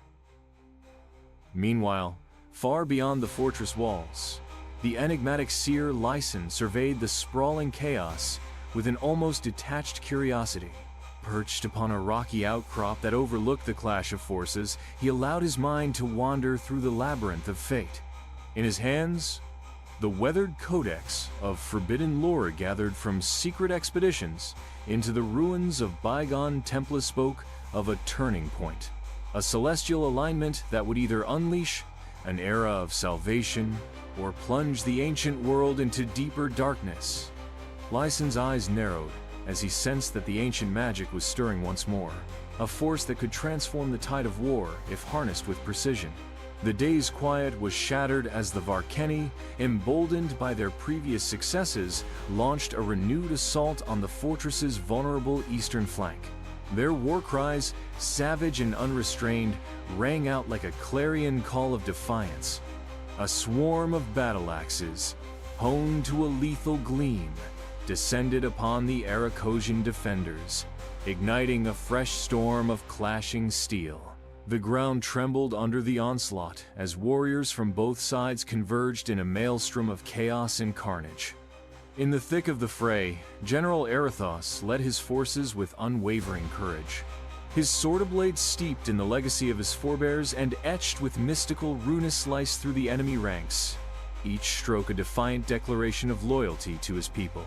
Meanwhile, far beyond the fortress walls, the enigmatic seer Lysan surveyed the sprawling chaos with an almost detached curiosity. Perched upon a rocky outcrop that overlooked the clash of forces, he allowed his mind to wander through the labyrinth of fate. In his hands, the weathered codex of forbidden lore gathered from secret expeditions into the ruins of bygone Temples spoke of a turning point, a celestial alignment that would either unleash an era of salvation or plunge the ancient world into deeper darkness. Lysan's eyes narrowed as he sensed that the ancient magic was stirring once more, a force that could transform the tide of war if harnessed with precision. The day's quiet was shattered as the Varkani, emboldened by their previous successes, launched a renewed assault on the fortress's vulnerable eastern flank. Their war cries, savage and unrestrained, rang out like a clarion call of defiance. A swarm of battle axes, honed to a lethal gleam, descended upon the Arachosian defenders, igniting a fresh storm of clashing steel. The ground trembled under the onslaught as warriors from both sides converged in a maelstrom of chaos and carnage. In the thick of the fray, General Erythos led his forces with unwavering courage. His sword blade steeped in the legacy of his forebears and etched with mystical runes sliced through the enemy ranks, each stroke a defiant declaration of loyalty to his people.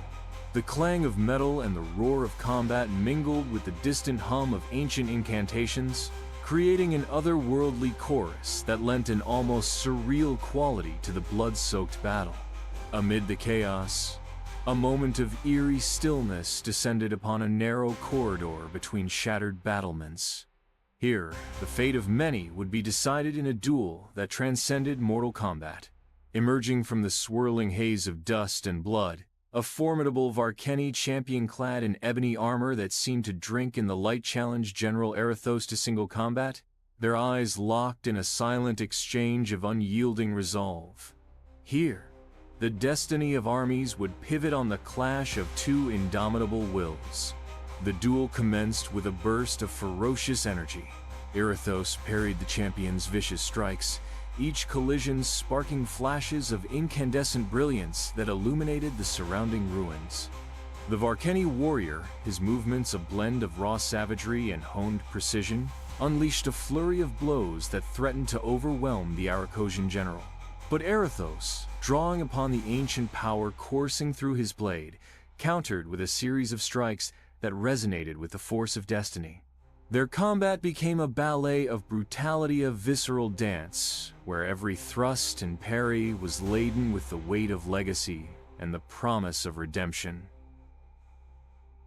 The clang of metal and the roar of combat mingled with the distant hum of ancient incantations, creating an otherworldly chorus that lent an almost surreal quality to the blood-soaked battle. Amid the chaos, a moment of eerie stillness descended upon a narrow corridor between shattered battlements. Here, the fate of many would be decided in a duel that transcended mortal combat. Emerging from the swirling haze of dust and blood, a formidable Varkani champion clad in ebony armor that seemed to drink in the light challenged General Erythos to single combat, their eyes locked in a silent exchange of unyielding resolve. Here, the destiny of armies would pivot on the clash of two indomitable wills. The duel commenced with a burst of ferocious energy. Erythos parried the champion's vicious strikes, each collision sparking flashes of incandescent brilliance that illuminated the surrounding ruins. The Varkani warrior, his movements a blend of raw savagery and honed precision, unleashed a flurry of blows that threatened to overwhelm the Arachosian general. But Erythos, drawing upon the ancient power coursing through his blade, countered with a series of strikes that resonated with the force of destiny. Their combat became a ballet of brutality, a visceral dance, where every thrust and parry was laden with the weight of legacy and the promise of redemption.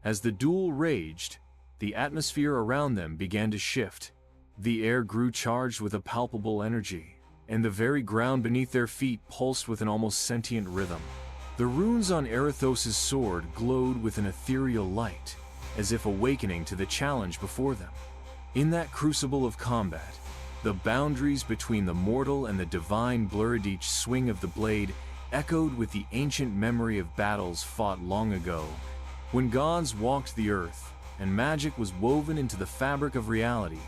As the duel raged, the atmosphere around them began to shift. The air grew charged with a palpable energy, and the very ground beneath their feet pulsed with an almost sentient rhythm. The runes on Erythos' sword glowed with an ethereal light, as if awakening to the challenge before them. In that crucible of combat, the boundaries between the mortal and the divine blurred. Each swing of the blade echoed with the ancient memory of battles fought long ago, when gods walked the earth and magic was woven into the fabric of reality.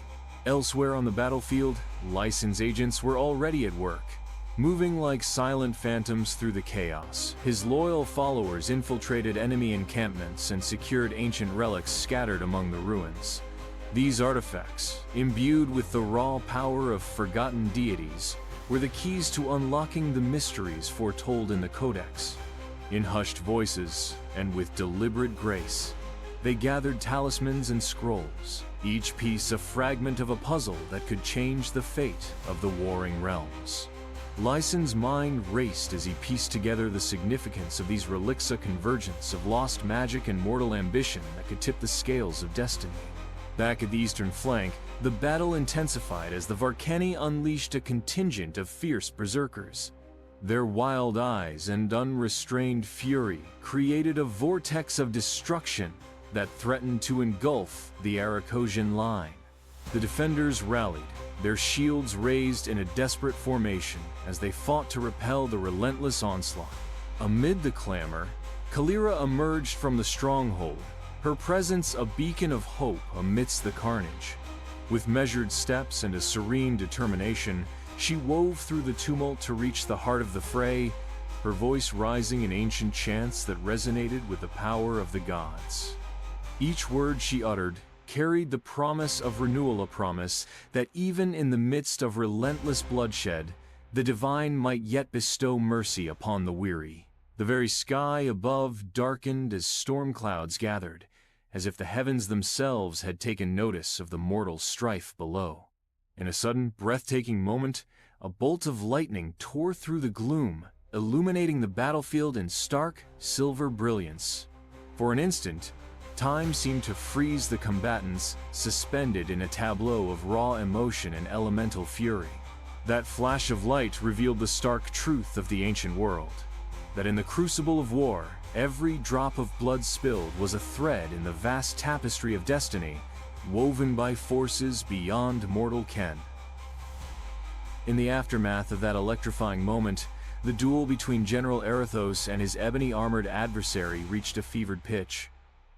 Elsewhere on the battlefield, Lysan's agents were already at work, moving like silent phantoms through the chaos. His loyal followers infiltrated enemy encampments and secured ancient relics scattered among the ruins. These artifacts, imbued with the raw power of forgotten deities, were the keys to unlocking the mysteries foretold in the Codex. In hushed voices, and with deliberate grace, they gathered talismans and scrolls, each piece a fragment of a puzzle that could change the fate of the warring realms. Lysan's mind raced as he pieced together the significance of these relics, a convergence of lost magic and mortal ambition that could tip the scales of destiny. Back at the eastern flank, the battle intensified as the Varkeni unleashed a contingent of fierce berserkers. Their wild eyes and unrestrained fury created a vortex of destruction that threatened to engulf the Aracosian line. The defenders rallied, their shields raised in a desperate formation as they fought to repel the relentless onslaught. Amid the clamor, Calyra emerged from the stronghold, her presence a beacon of hope amidst the carnage. With measured steps and a serene determination, she wove through the tumult to reach the heart of the fray, her voice rising in ancient chants that resonated with the power of the gods. Each word she uttered carried the promise of renewal, a promise that even in the midst of relentless bloodshed, the divine might yet bestow mercy upon the weary. The very sky above darkened as storm clouds gathered, as if the heavens themselves had taken notice of the mortal strife below. In a sudden, breathtaking moment, a bolt of lightning tore through the gloom, illuminating the battlefield in stark, silver brilliance. For an instant, time seemed to freeze the combatants, suspended in a tableau of raw emotion and elemental fury. That flash of light revealed the stark truth of the ancient world, that in the crucible of war, every drop of blood spilled was a thread in the vast tapestry of destiny, woven by forces beyond mortal ken. In the aftermath of that electrifying moment, the duel between General Erythos and his ebony-armored adversary reached a fevered pitch.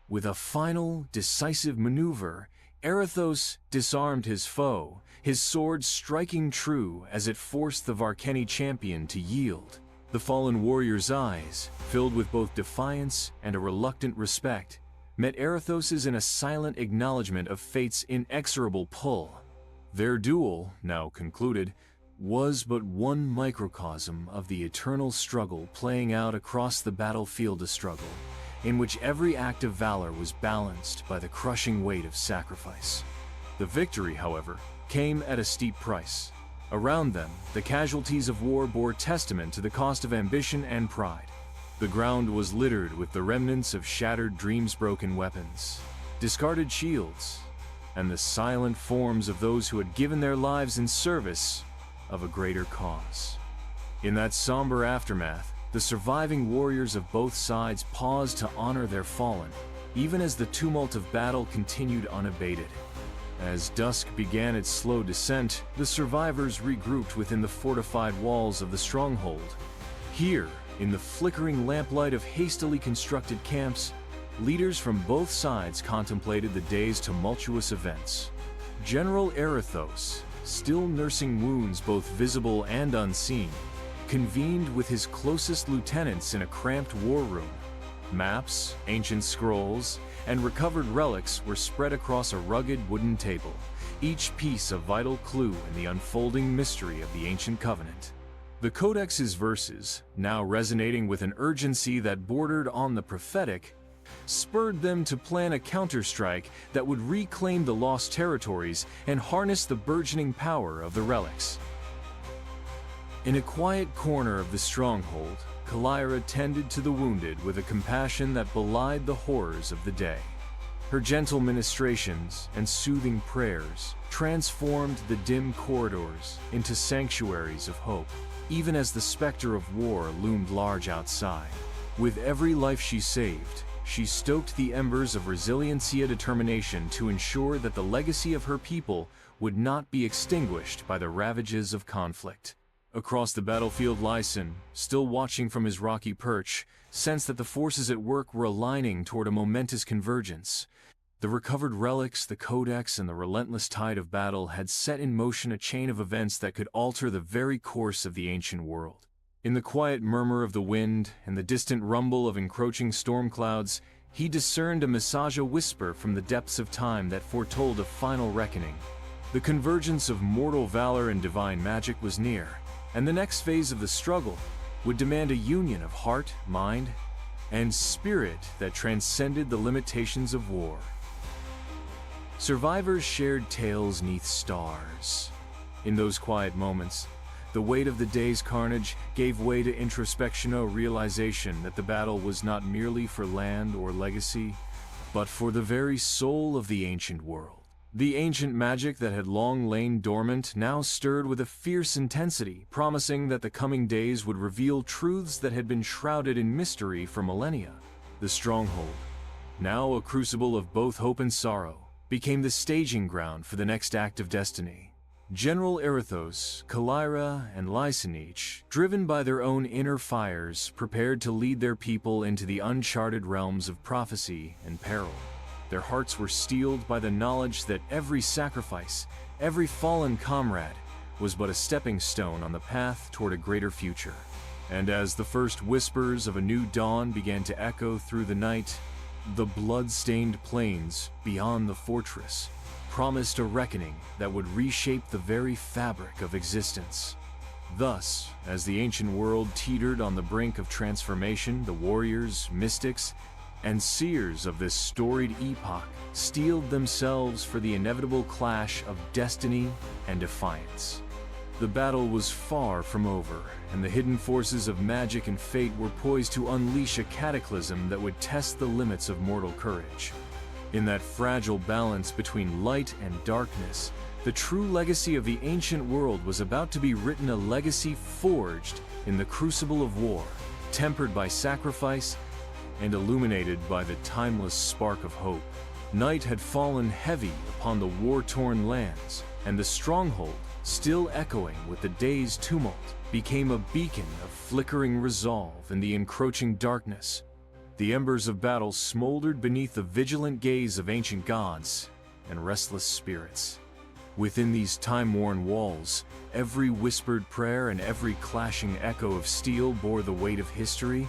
With a final, decisive maneuver, Erythos disarmed his foe, his sword striking true as it forced the Varkeni champion to yield. The fallen warrior's eyes, filled with both defiance and a reluctant respect, met Erythos's in a silent acknowledgement of fate's inexorable pull. Their duel, now concluded, was but one microcosm of the eternal struggle playing out across the battlefield, a struggle in which every act of valor was balanced by the crushing weight of sacrifice. The victory, however, came at a steep price. Around them, the casualties of war bore testament to the cost of ambition and pride. The ground was littered with the remnants of shattered dreams, broken weapons, discarded shields, and the silent forms of those who had given their lives in service of a greater cause. In that somber aftermath, the surviving warriors of both sides paused to honor their fallen, even as the tumult of battle continued unabated. As dusk began its slow descent, the survivors regrouped within the fortified walls of the stronghold. Here, in the flickering lamplight of hastily constructed camps, leaders from both sides contemplated the day's tumultuous events. General Erythos, still nursing wounds both visible and unseen, convened with his closest lieutenants in a cramped war room. Maps, ancient scrolls, and recovered relics were spread across a rugged wooden table, each piece a vital clue in the unfolding mystery of the ancient covenant. The Codex's verses, now resonating with an urgency that bordered on the prophetic, spurred them to plan a counterstrike that would reclaim the lost territories and harness the burgeoning power of the relics. In a quiet corner of the stronghold, Calyra tended to the wounded with a compassion that belied the horrors of the day. Her gentle ministrations and soothing prayers transformed the dim corridors into sanctuaries of hope, even as the specter of war loomed large outside. With every life she saved, she stoked the embers of resiliencia determination to ensure that the legacy of her people would not be extinguished by the ravages of conflict. Across the battlefield, Lysan, still watching from his rocky perch, sensed that the forces at work were aligning toward a momentous convergence. The recovered relics, the codex, and the relentless tide of battle had set in motion a chain of events that could alter the very course of the ancient world. In the quiet murmur of the wind and the distant rumble of encroaching storm clouds, he discerned a Masaja whisper from the depths of time that foretold a final reckoning. The convergence of mortal valor and divine magic was near, and the next phase of the struggle would demand a union of heart, mind, and spirit that transcended the limitations of war. Survivors shared tales 'neath stars. In those quiet moments, the weight of the day's carnage gave way to introspectional realization that the battle was not merely for land or legacy, but for the very soul of the ancient world. The ancient magic that had long lain dormant now stirred with a fierce intensity, promising that the coming days would reveal truths that had been shrouded in mystery for millennia. The stronghold, now a crucible of both hope and sorrow, became the staging ground for the next act of destiny. General Erythos, Calyra, and Lysan, each, driven by their own inner fires, prepared to lead their people into the uncharted realms of prophecy and peril. Their hearts were steeled by the knowledge that every sacrifice, every fallen comrade, was but a stepping stone on the path toward a greater future. And as the first whispers of a new dawn began to echo through the night, the blood-stained plains beyond the fortress promised a reckoning that would reshape the very fabric of existence. Thus, as the ancient world teetered on the brink of transformation, the warriors, mystics, and seers of this storied epoch steeled themselves for the inevitable clash of destiny and defiance. The battle was far from over, and the hidden forces of magic and fate were poised to unleash a cataclysm that would test the limits of mortal courage. In that fragile balance between light and darkness, the true legacy of the ancient world was about to be written, a legacy forged in the crucible of war, tempered by sacrifice and illuminated by the timeless spark of hope. Night had fallen heavy upon the war-torn lands, and the stronghold, still echoing with the day's tumult, became a beacon of flickering resolve in the encroaching darkness. The embers of battle smoldered beneath the vigilant gaze of ancient gods and restless spirits. Within these time-worn walls, every whispered prayer and every clashing echo of steel bore the weight of history,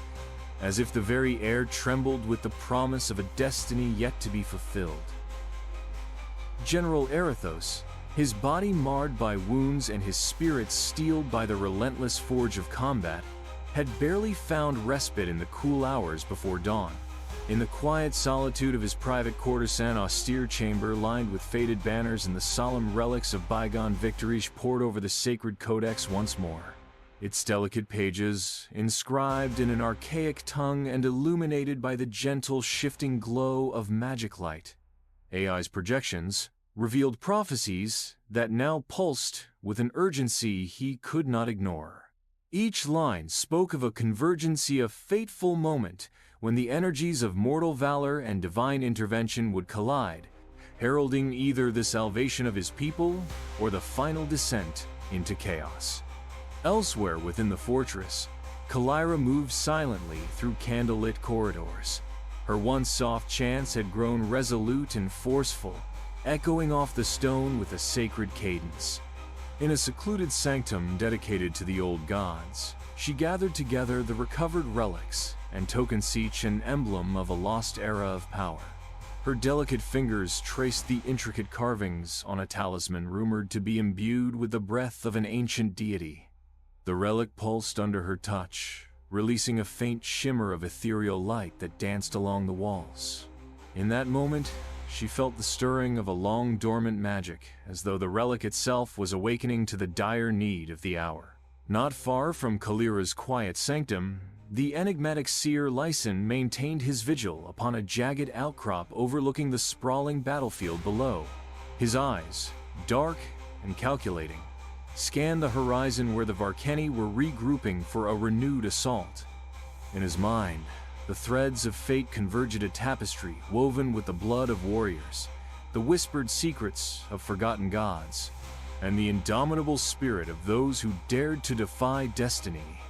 as if the very air trembled with the promise of a destiny yet to be fulfilled. General Erythos, his body marred by wounds and his spirit steeled by the relentless forge of combat, had barely found respite in the cool hours before dawn. In the quiet solitude of his private courtesan austere chamber lined with faded banners and the solemn relics of bygone victories poured over the sacred codex once more. Its delicate pages, inscribed in an archaic tongue and illuminated by the gentle shifting glow of magic light. AI's projections revealed prophecies that now pulsed with an urgency he could not ignore. Each line spoke of a convergencia fateful moment when the energies of mortal valor and divine intervention would collide, heralding either the salvation of his people or the final descent into chaos. Elsewhere within the fortress, Calyra moved silently through candlelit corridors. Her once soft chants had grown resolute and forceful, echoing off the stone with a sacred cadence. In a secluded sanctum dedicated to the old gods, she gathered together the recovered relics and tokened each an emblem of a lost era of power. Her delicate fingers traced the intricate carvings on a talisman rumored to be imbued with the breath of an ancient deity. The relic pulsed under her touch, releasing a faint shimmer of ethereal light that danced along the walls. In that moment, she felt the stirring of a long-dormant magic, as though the relic itself was awakening to the dire need of the hour. Not far from Calyra's quiet sanctum, the enigmatic seer Lysan maintained his vigil upon a jagged outcrop overlooking the sprawling battlefield below. His eyes, dark and calculating, scanned the horizon where the Varkeni were regrouping for a renewed assault. In his mind, The threads of fate converge at a tapestry woven with the blood of warriors, the whispered secrets of forgotten gods, and the indomitable spirit of those who dared to defy destiny.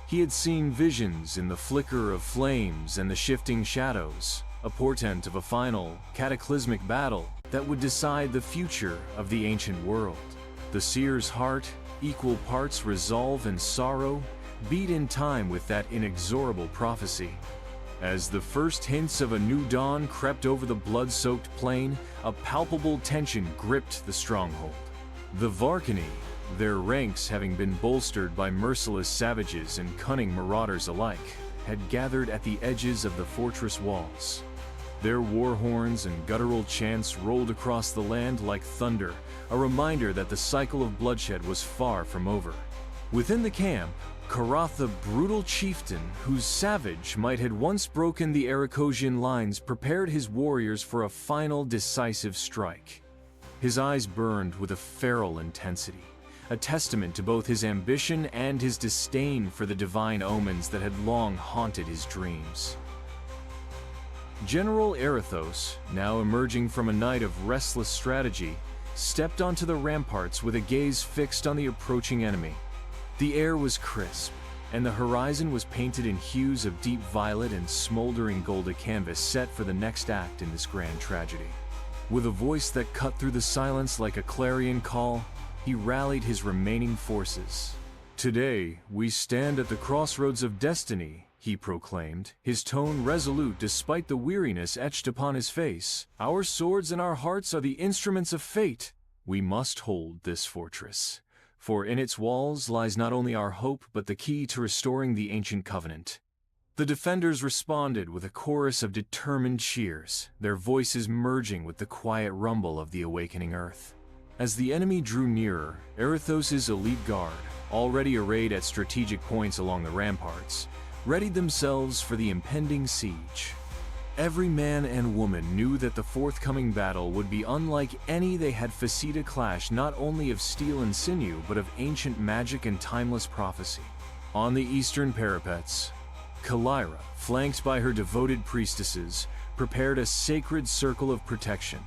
He had seen visions in the flicker of flames and the shifting shadows, a portent of a final, cataclysmic battle that would decide the future of the ancient world. The seer's heart, equal parts resolve and sorrow, beat in time with that inexorable prophecy. As the first hints of a new dawn crept over the blood-soaked plain, a palpable tension gripped the stronghold. The Varkani, their ranks having been bolstered by merciless savages and cunning marauders alike, had gathered at the edges of the fortress walls. Their war horns and guttural chants rolled across the land like thunder, a reminder that the cycle of bloodshed was far from over. Within the camp, Karath, the brutal chieftain whose savage might had once broken the Erythosian lines, prepared his warriors for a final decisive strike. His eyes burned with a feral intensity, a testament to both his ambition and his disdain for the divine omens that had long haunted his dreams. General Erythos, now emerging from a night of restless strategy, stepped onto the ramparts with a gaze fixed on the approaching enemy. The air was crisp, and the horizon was painted in hues of deep violet and smoldering gold, a canvas set for the next act in this grand tragedy. With a voice that cut through the silence like a clarion call, he rallied his remaining forces. "Today, we stand at the crossroads of destiny," he proclaimed, his tone resolute despite the weariness etched upon his face. "Our swords and our hearts are the instruments of fate. We must hold this fortress, for in its walls lies not only our hope but the key to restoring the ancient covenant." The defenders responded with a chorus of determined cheers, their voices merging with the quiet rumble of the awakening earth. As the enemy drew nearer, Erythos' elite guard, already arrayed at strategic points along the ramparts, readied themselves for the impending siege. Every man and woman knew that the forthcoming battle would be unlike any they had faced, a clash not only of steel and sinew but of ancient magic and timeless prophecy. On the eastern parapets, Calyra, flanked by her devoted priestesses, prepared a sacred circle of protection.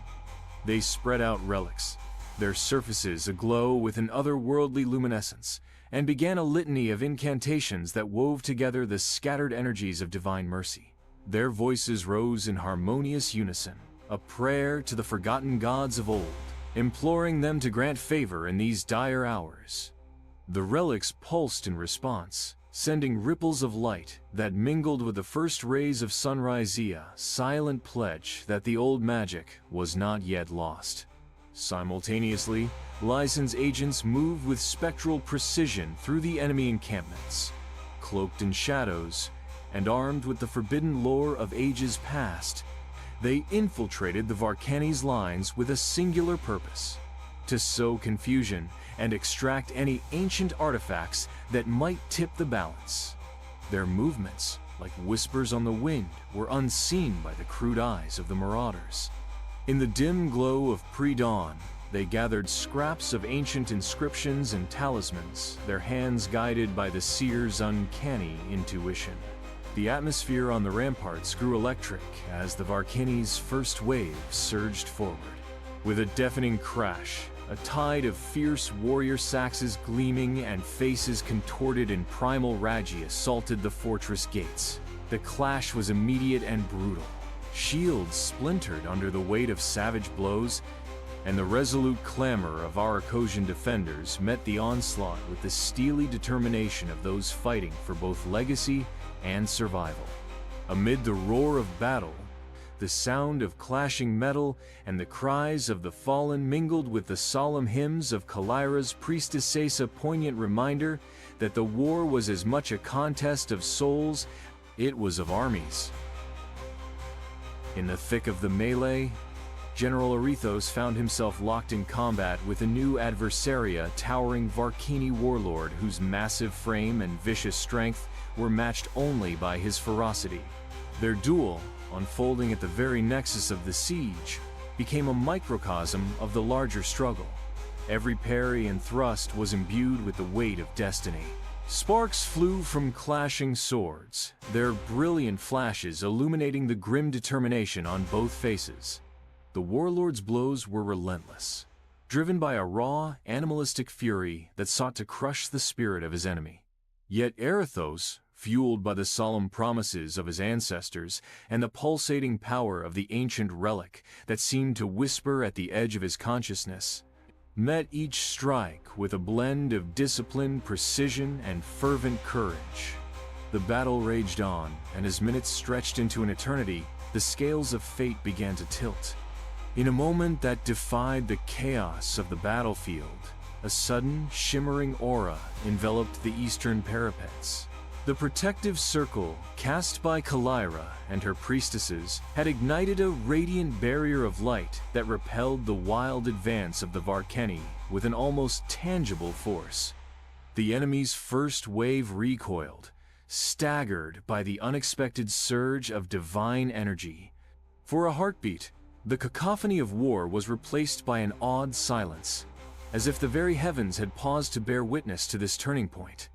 They spread out relics, their surfaces aglow with an otherworldly luminescence, and began a litany of incantations that wove together the scattered energies of divine mercy. Their voices rose in harmonious unison, a prayer to the forgotten gods of old, imploring them to grant favor in these dire hours. The relics pulsed in response, sending ripples of light that mingled with the first rays of sunrise, a silent pledge that the old magic was not yet lost. Simultaneously, Lysan's agents moved with spectral precision through the enemy encampments. Cloaked in shadows and armed with the forbidden lore of ages past, they infiltrated the Varkani's lines with a singular purpose: to sow confusion and extract any ancient artifacts that might tip the balance. Their movements, like whispers on the wind, were unseen by the crude eyes of the marauders. In the dim glow of pre-dawn, they gathered scraps of ancient inscriptions and talismans, their hands guided by the seer's uncanny intuition. The atmosphere on the ramparts grew electric as the Varkani's first wave surged forward. With a deafening crash, a tide of fierce warrior saxes gleaming and faces contorted in primal ragi assaulted the fortress gates. The clash was immediate and brutal. Shields splintered under the weight of savage blows, and the resolute clamor of Erythosian defenders met the onslaught with the steely determination of those fighting for both legacy and survival. Amid the roar of battle, the sound of clashing metal and the cries of the fallen mingled with the solemn hymns of Calyra's priestess, a poignant reminder that the war was as much a contest of souls as it was of armies. In the thick of the melee, General Erythos found himself locked in combat with a new adversary, a towering Varkani warlord whose massive frame and vicious strength were matched only by his ferocity. Their duel, unfolding at the very nexus of the siege, became a microcosm of the larger struggle. Every parry and thrust was imbued with the weight of destiny. Sparks flew from clashing swords, their brilliant flashes illuminating the grim determination on both faces. The warlord's blows were relentless, driven by a raw, animalistic fury that sought to crush the spirit of his enemy. Yet Erythos, fueled by the solemn promises of his ancestors and the pulsating power of the ancient relic that seemed to whisper at the edge of his consciousness, met each strike with a blend of discipline, precision, and fervent courage. The battle raged on, and as minutes stretched into an eternity, the scales of fate began to tilt. In a moment that defied the chaos of the battlefield, a sudden, shimmering aura enveloped the eastern parapets. The protective circle cast by Calyra and her priestesses had ignited a radiant barrier of light that repelled the wild advance of the Varkeni with an almost tangible force. The enemy's first wave recoiled, staggered by the unexpected surge of divine energy. For a heartbeat, the cacophony of war was replaced by an awed silence, as if the very heavens had paused to bear witness to this turning point.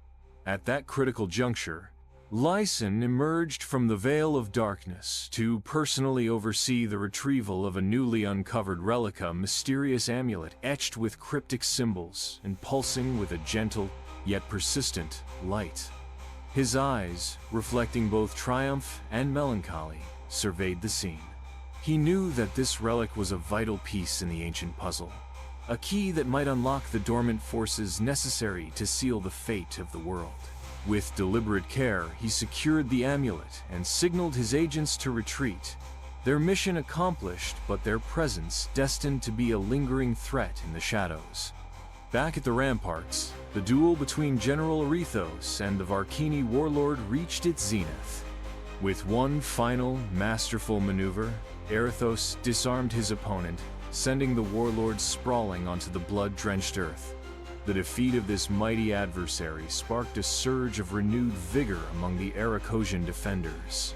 At that critical juncture, Lysan emerged from the veil of darkness to personally oversee the retrieval of a newly uncovered relic, a mysterious amulet etched with cryptic symbols and pulsing with a gentle, yet persistent, light. His eyes, reflecting both triumph and melancholy, surveyed the scene. He knew that this relic was a vital piece in the ancient puzzle, a key that might unlock the dormant forces necessary to seal the fate of the world. With deliberate care, he secured the amulet and signaled his agents to retreat. Their mission accomplished, but their presence destined to be a lingering threat in the shadows. Back at the ramparts, the duel between General Erythos and the Varkeni warlord reached its zenith. With one final, masterful maneuver, Erythos disarmed his opponent, sending the warlord sprawling onto the blood-drenched earth. The defeat of this mighty adversary sparked a surge of renewed vigor among the Arachosian defenders.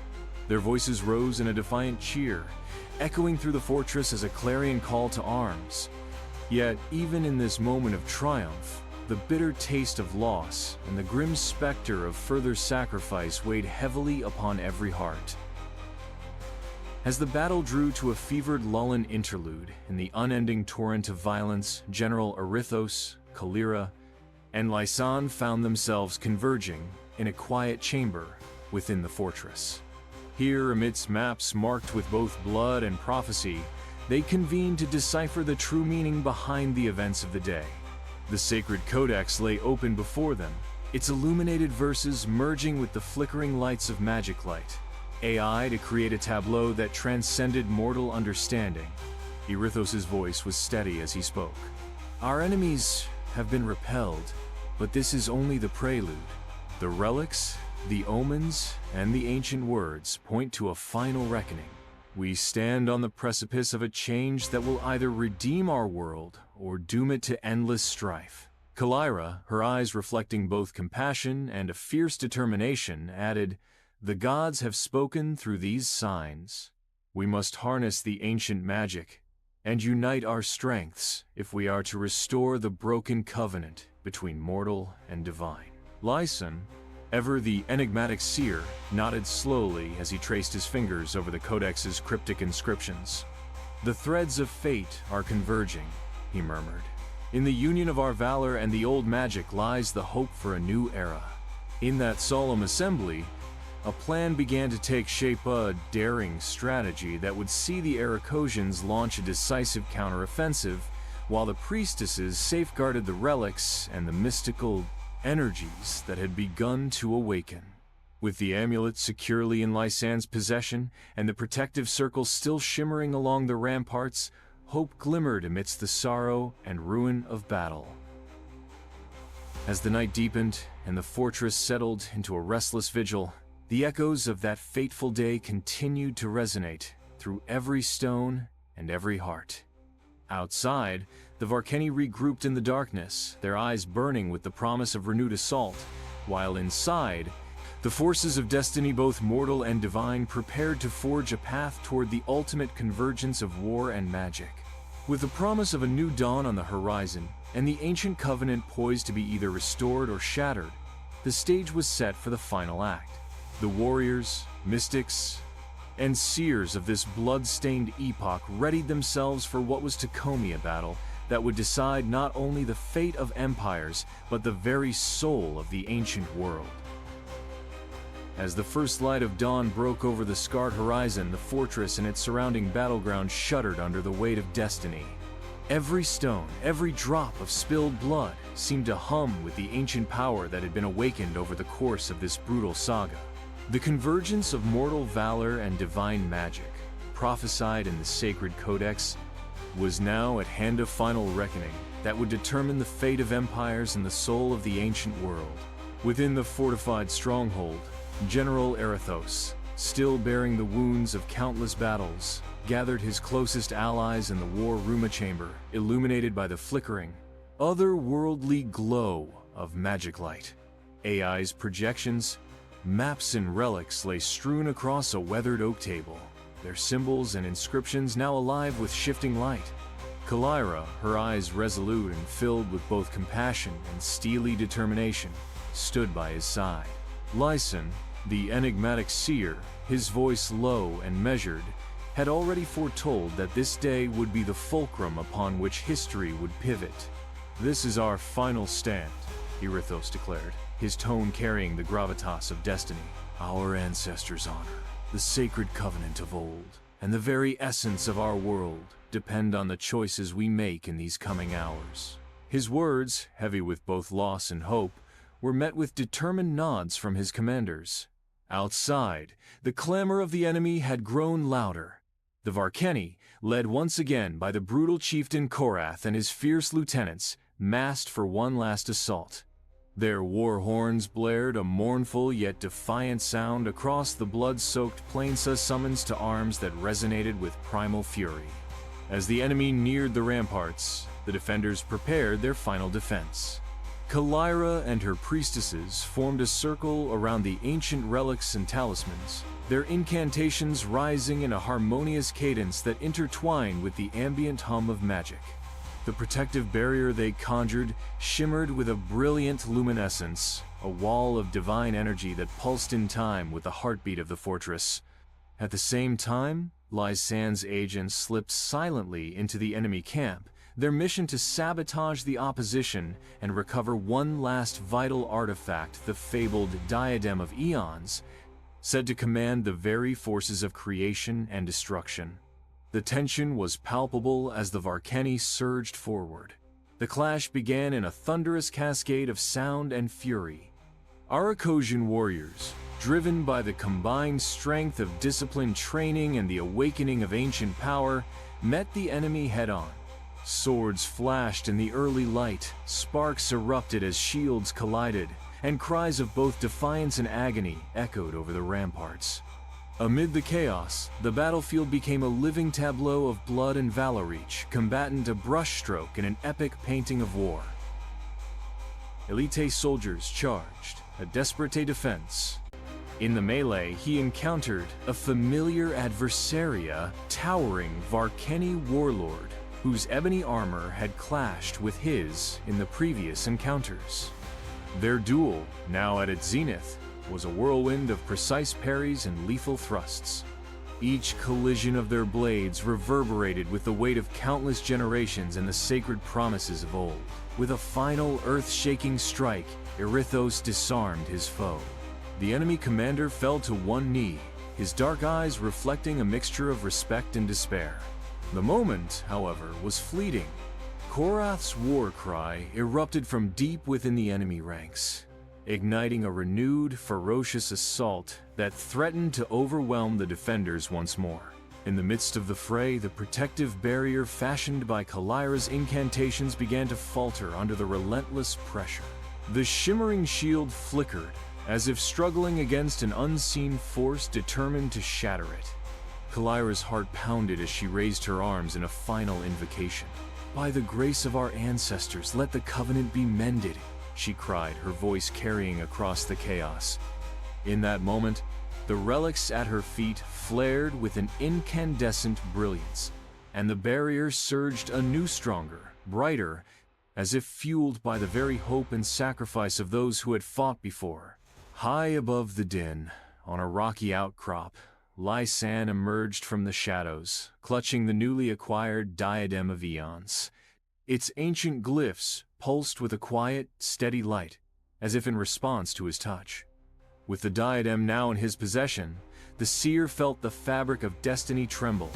Their voices rose in a defiant cheer, echoing through the fortress as a clarion call to arms. Yet, even in this moment of triumph, the bitter taste of loss and the grim specter of further sacrifice weighed heavily upon every heart. As the battle drew to a fevered lull interlude in the unending torrent of violence, General Erythos, Calyra, and Lysan found themselves converging in a quiet chamber within the fortress. Here, amidst maps marked with both blood and prophecy, they convened to decipher the true meaning behind the events of the day. The sacred codex lay open before them, its illuminated verses merging with the flickering lights of magic light. AI to create a tableau that transcended mortal understanding. Erythos' voice was steady as he spoke. Our enemies have been repelled, but this is only the prelude. The relics, the omens, and the ancient words point to a final reckoning. We stand on the precipice of a change that will either redeem our world or doom it to endless strife. Calyra, her eyes reflecting both compassion and a fierce determination, added, "The gods have spoken through these signs. We must harness the ancient magic and unite our strengths if we are to restore the broken covenant between mortal and divine." Lysan, ever the enigmatic seer, nodded slowly as he traced his fingers over the codex's cryptic inscriptions. "The threads of fate are converging," he murmured. "In the union of our valor and the old magic lies the hope for a new era." In that solemn assembly, a plan began to take shape, a daring strategy that would see the Arachosians launch a decisive counteroffensive, while the priestesses safeguarded the relics and the mystical energies that had begun to awaken. With the amulet securely in Lysan's possession and the protective circle still shimmering along the ramparts, hope glimmered amidst the sorrow and ruin of battle. As the night deepened and the fortress settled into a restless vigil, the echoes of that fateful day continued to resonate through every stone and every heart. Outside, the Varkeni regrouped in the darkness, their eyes burning with the promise of renewed assault, while inside, the forces of destiny, both mortal and divine, prepared to forge a path toward the ultimate convergence of war and magic. With the promise of a new dawn on the horizon, and the ancient covenant poised to be either restored or shattered, the stage was set for the final act. The warriors, mystics, and seers of this blood-stained epoch readied themselves for what was to come, a battle that would decide not only the fate of empires, but the very soul of the ancient world. As the first light of dawn broke over the scarred horizon, the fortress and its surrounding battleground shuddered under the weight of destiny. Every stone, every drop of spilled blood seemed to hum with the ancient power that had been awakened over the course of this brutal saga. The convergence of mortal valor and divine magic, prophesied in the sacred codex, was now at hand a final reckoning that would determine the fate of empires and the soul of the ancient world. Within the fortified stronghold, General Erythos, still bearing the wounds of countless battles, gathered his closest allies in the war rumor chamber, illuminated by the flickering, otherworldly glow of magic light. AI's projections, maps and relics lay strewn across a weathered oak table, their symbols and inscriptions now alive with shifting light. Calyra, her eyes resolute and filled with both compassion and steely determination, stood by his side. Lysan, the enigmatic seer, his voice low and measured, had already foretold that this day would be the fulcrum upon which history would pivot. "This is our final stand," Erythos declared, his tone carrying the gravitas of destiny. "Our ancestors' honor, the sacred covenant of old, and the very essence of our world depend on the choices we make in these coming hours." His words, heavy with both loss and hope, were met with determined nods from his commanders. Outside, the clamor of the enemy had grown louder. The Varkeni, led once again by the brutal chieftain Korath and his fierce lieutenants, massed for one last assault. Their war horns blared a mournful yet defiant sound across the blood-soaked plains, a summons to arms that resonated with primal fury. As the enemy neared the ramparts, the defenders prepared their final defense. Calyra and her priestesses formed a circle around the ancient relics and talismans, their incantations rising in a harmonious cadence that intertwined with the ambient hum of magic. The protective barrier they conjured shimmered with a brilliant luminescence, a wall of divine energy that pulsed in time with the heartbeat of the fortress. At the same time, Lysan's agents slipped silently into the enemy camp, their mission to sabotage the opposition and recover one last vital artifact, the fabled Diadem of Eons, said to command the very forces of creation and destruction. The tension was palpable as the Varkeni surged forward. The clash began in a thunderous cascade of sound and fury. Arachosian warriors, driven by the combined strength of disciplined training and the awakening of ancient power, met the enemy head-on. Swords flashed in the early light, sparks erupted as shields collided, and cries of both defiance and agony echoed over the ramparts. Amid the chaos, the battlefield became a living tableau of blood and valor, each combatant a brushstroke in an epic painting of war. Elite soldiers charged, a desperate defense. In the melee, he encountered a familiar adversary, a towering Varkeni warlord, whose ebony armor had clashed with his in the previous encounters. Their duel, now at its zenith, was a whirlwind of precise parries and lethal thrusts. Each collision of their blades reverberated with the weight of countless generations and the sacred promises of old. With a final earth-shaking strike, Erythos disarmed his foe. The enemy commander fell to one knee, his dark eyes reflecting a mixture of respect and despair. The moment, however, was fleeting. Korath's war cry erupted from deep within the enemy ranks, igniting a renewed, ferocious assault that threatened to overwhelm the defenders once more. In the midst of the fray, the protective barrier fashioned by Calyra's incantations began to falter under the relentless pressure. The shimmering shield flickered, as if struggling against an unseen force determined to shatter it. Calyra's heart pounded as she raised her arms in a final invocation. "By the grace of our ancestors, let the covenant be mended," she cried, her voice carrying across the chaos. In that moment, the relics at her feet flared with an incandescent brilliance, and the barrier surged anew, stronger, brighter, as if fueled by the very hope and sacrifice of those who had fought before. High above the din, on a rocky outcrop, Lysan emerged from the shadows, clutching the newly acquired diadem of eons. Its ancient glyphs pulsed with a quiet, steady light, as if in response to his touch. With the diadem now in his possession, the seer felt the fabric of destiny tremble.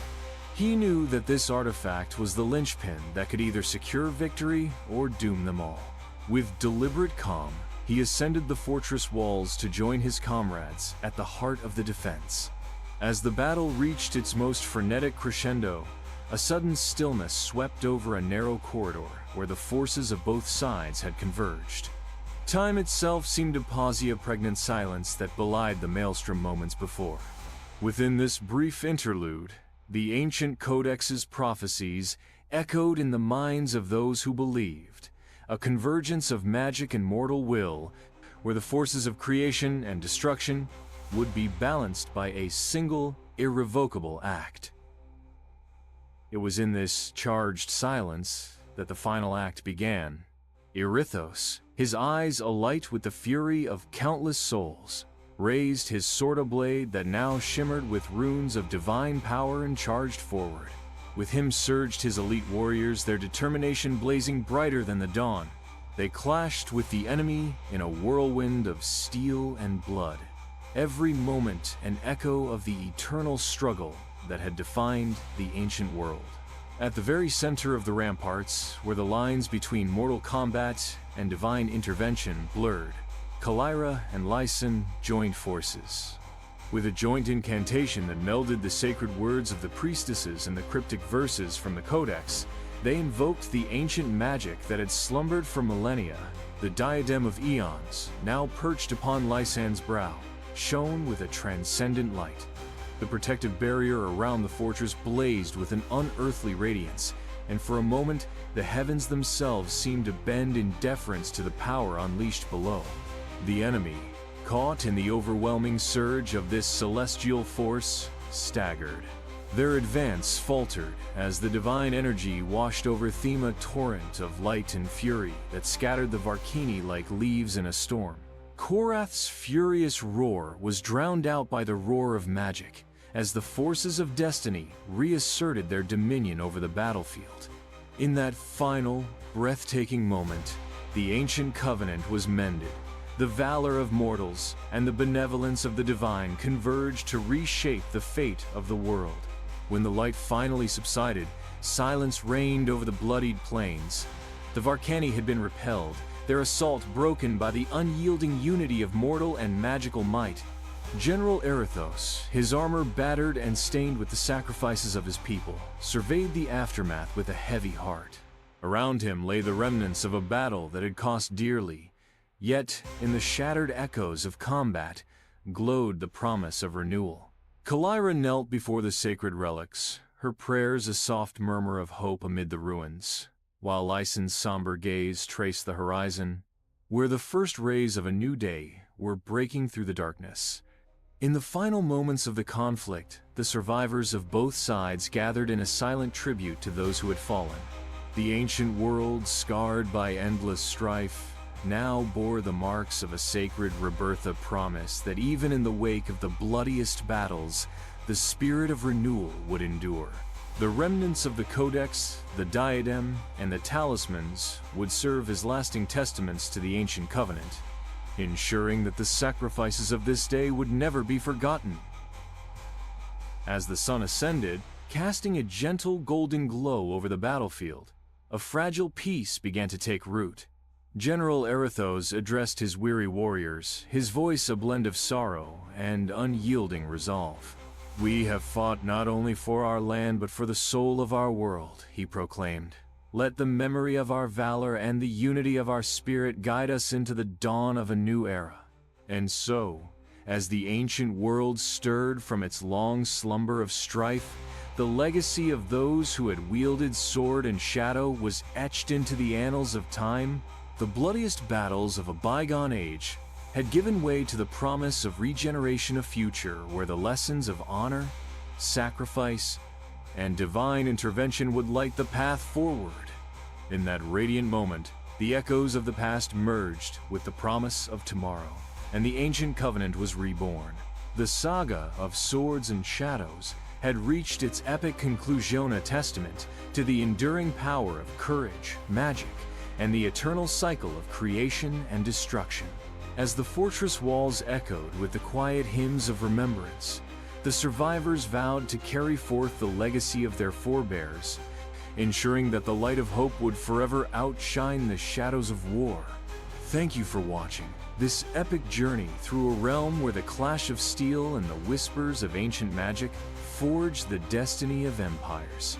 He knew that this artifact was the linchpin that could either secure victory or doom them all. With deliberate calm, he ascended the fortress walls to join his comrades at the heart of the defense. As the battle reached its most frenetic crescendo, a sudden stillness swept over a narrow corridor where the forces of both sides had converged. Time itself seemed to pause a pregnant silence that belied the maelstrom moments before. Within this brief interlude, the ancient codex's prophecies echoed in the minds of those who believed, a convergence of magic and mortal will, where the forces of creation and destruction would be balanced by a single, irrevocable act. It was in this charged silence that the final act began. Erythos, his eyes alight with the fury of countless souls, raised his sword blade that now shimmered with runes of divine power and charged forward. With him surged his elite warriors, their determination blazing brighter than the dawn. They clashed with the enemy in a whirlwind of steel and blood, every moment an echo of the eternal struggle that had defined the ancient world. At the very center of the ramparts, where the lines between mortal combat and divine intervention blurred, Calyra and Lysan joined forces. With a joint incantation that melded the sacred words of the priestesses and the cryptic verses from the Codex, they invoked the ancient magic that had slumbered for millennia. The diadem of eons, now perched upon Lysan's brow, shone with a transcendent light. The protective barrier around the fortress blazed with an unearthly radiance, and for a moment, the heavens themselves seemed to bend in deference to the power unleashed below. The enemy, caught in the overwhelming surge of this celestial force, staggered. Their advance faltered as the divine energy washed over them, a torrent of light and fury that scattered the Varkini like leaves in a storm. Korath's furious roar was drowned out by the roar of magic, as the forces of destiny reasserted their dominion over the battlefield. In that final, breathtaking moment, the ancient covenant was mended. The valor of mortals and the benevolence of the divine converged to reshape the fate of the world. When the light finally subsided, silence reigned over the bloodied plains. The Varkani had been repelled, their assault broken by the unyielding unity of mortal and magical might. General Erythos, his armor battered and stained with the sacrifices of his people, surveyed the aftermath with a heavy heart. Around him lay the remnants of a battle that had cost dearly, yet in the shattered echoes of combat glowed the promise of renewal. Calyra knelt before the sacred relics, her prayers a soft murmur of hope amid the ruins, while Lysan's somber gaze traced the horizon, where the first rays of a new day were breaking through the darkness. In the final moments of the conflict, the survivors of both sides gathered in a silent tribute to those who had fallen. The ancient world, scarred by endless strife, now bore the marks of a sacred rebirth, a promise that even in the wake of the bloodiest battles, the spirit of renewal would endure. The remnants of the Codex, the diadem, and the talismans would serve as lasting testaments to the ancient covenant, ensuring that the sacrifices of this day would never be forgotten. As the sun ascended, casting a gentle golden glow over the battlefield, a fragile peace began to take root. General Erythos addressed his weary warriors, his voice a blend of sorrow and unyielding resolve. "We have fought not only for our land but for the soul of our world," he proclaimed. "Let the memory of our valor and the unity of our spirit guide us into the dawn of a new era." And so, as the ancient world stirred from its long slumber of strife, the legacy of those who had wielded sword and shadow was etched into the annals of time. The bloodiest battles of a bygone age had given way to the promise of regeneration, a future where the lessons of honor, sacrifice, and divine intervention would light the path forward. In that radiant moment, the echoes of the past merged with the promise of tomorrow, and the ancient covenant was reborn. The saga of swords and shadows had reached its epic conclusion, a testament to the enduring power of courage, magic, and the eternal cycle of creation and destruction. As the fortress walls echoed with the quiet hymns of remembrance, the survivors vowed to carry forth the legacy of their forebears, ensuring that the light of hope would forever outshine the shadows of war. Thank you for watching this epic journey through a realm where the clash of steel and the whispers of ancient magic forge the destiny of empires.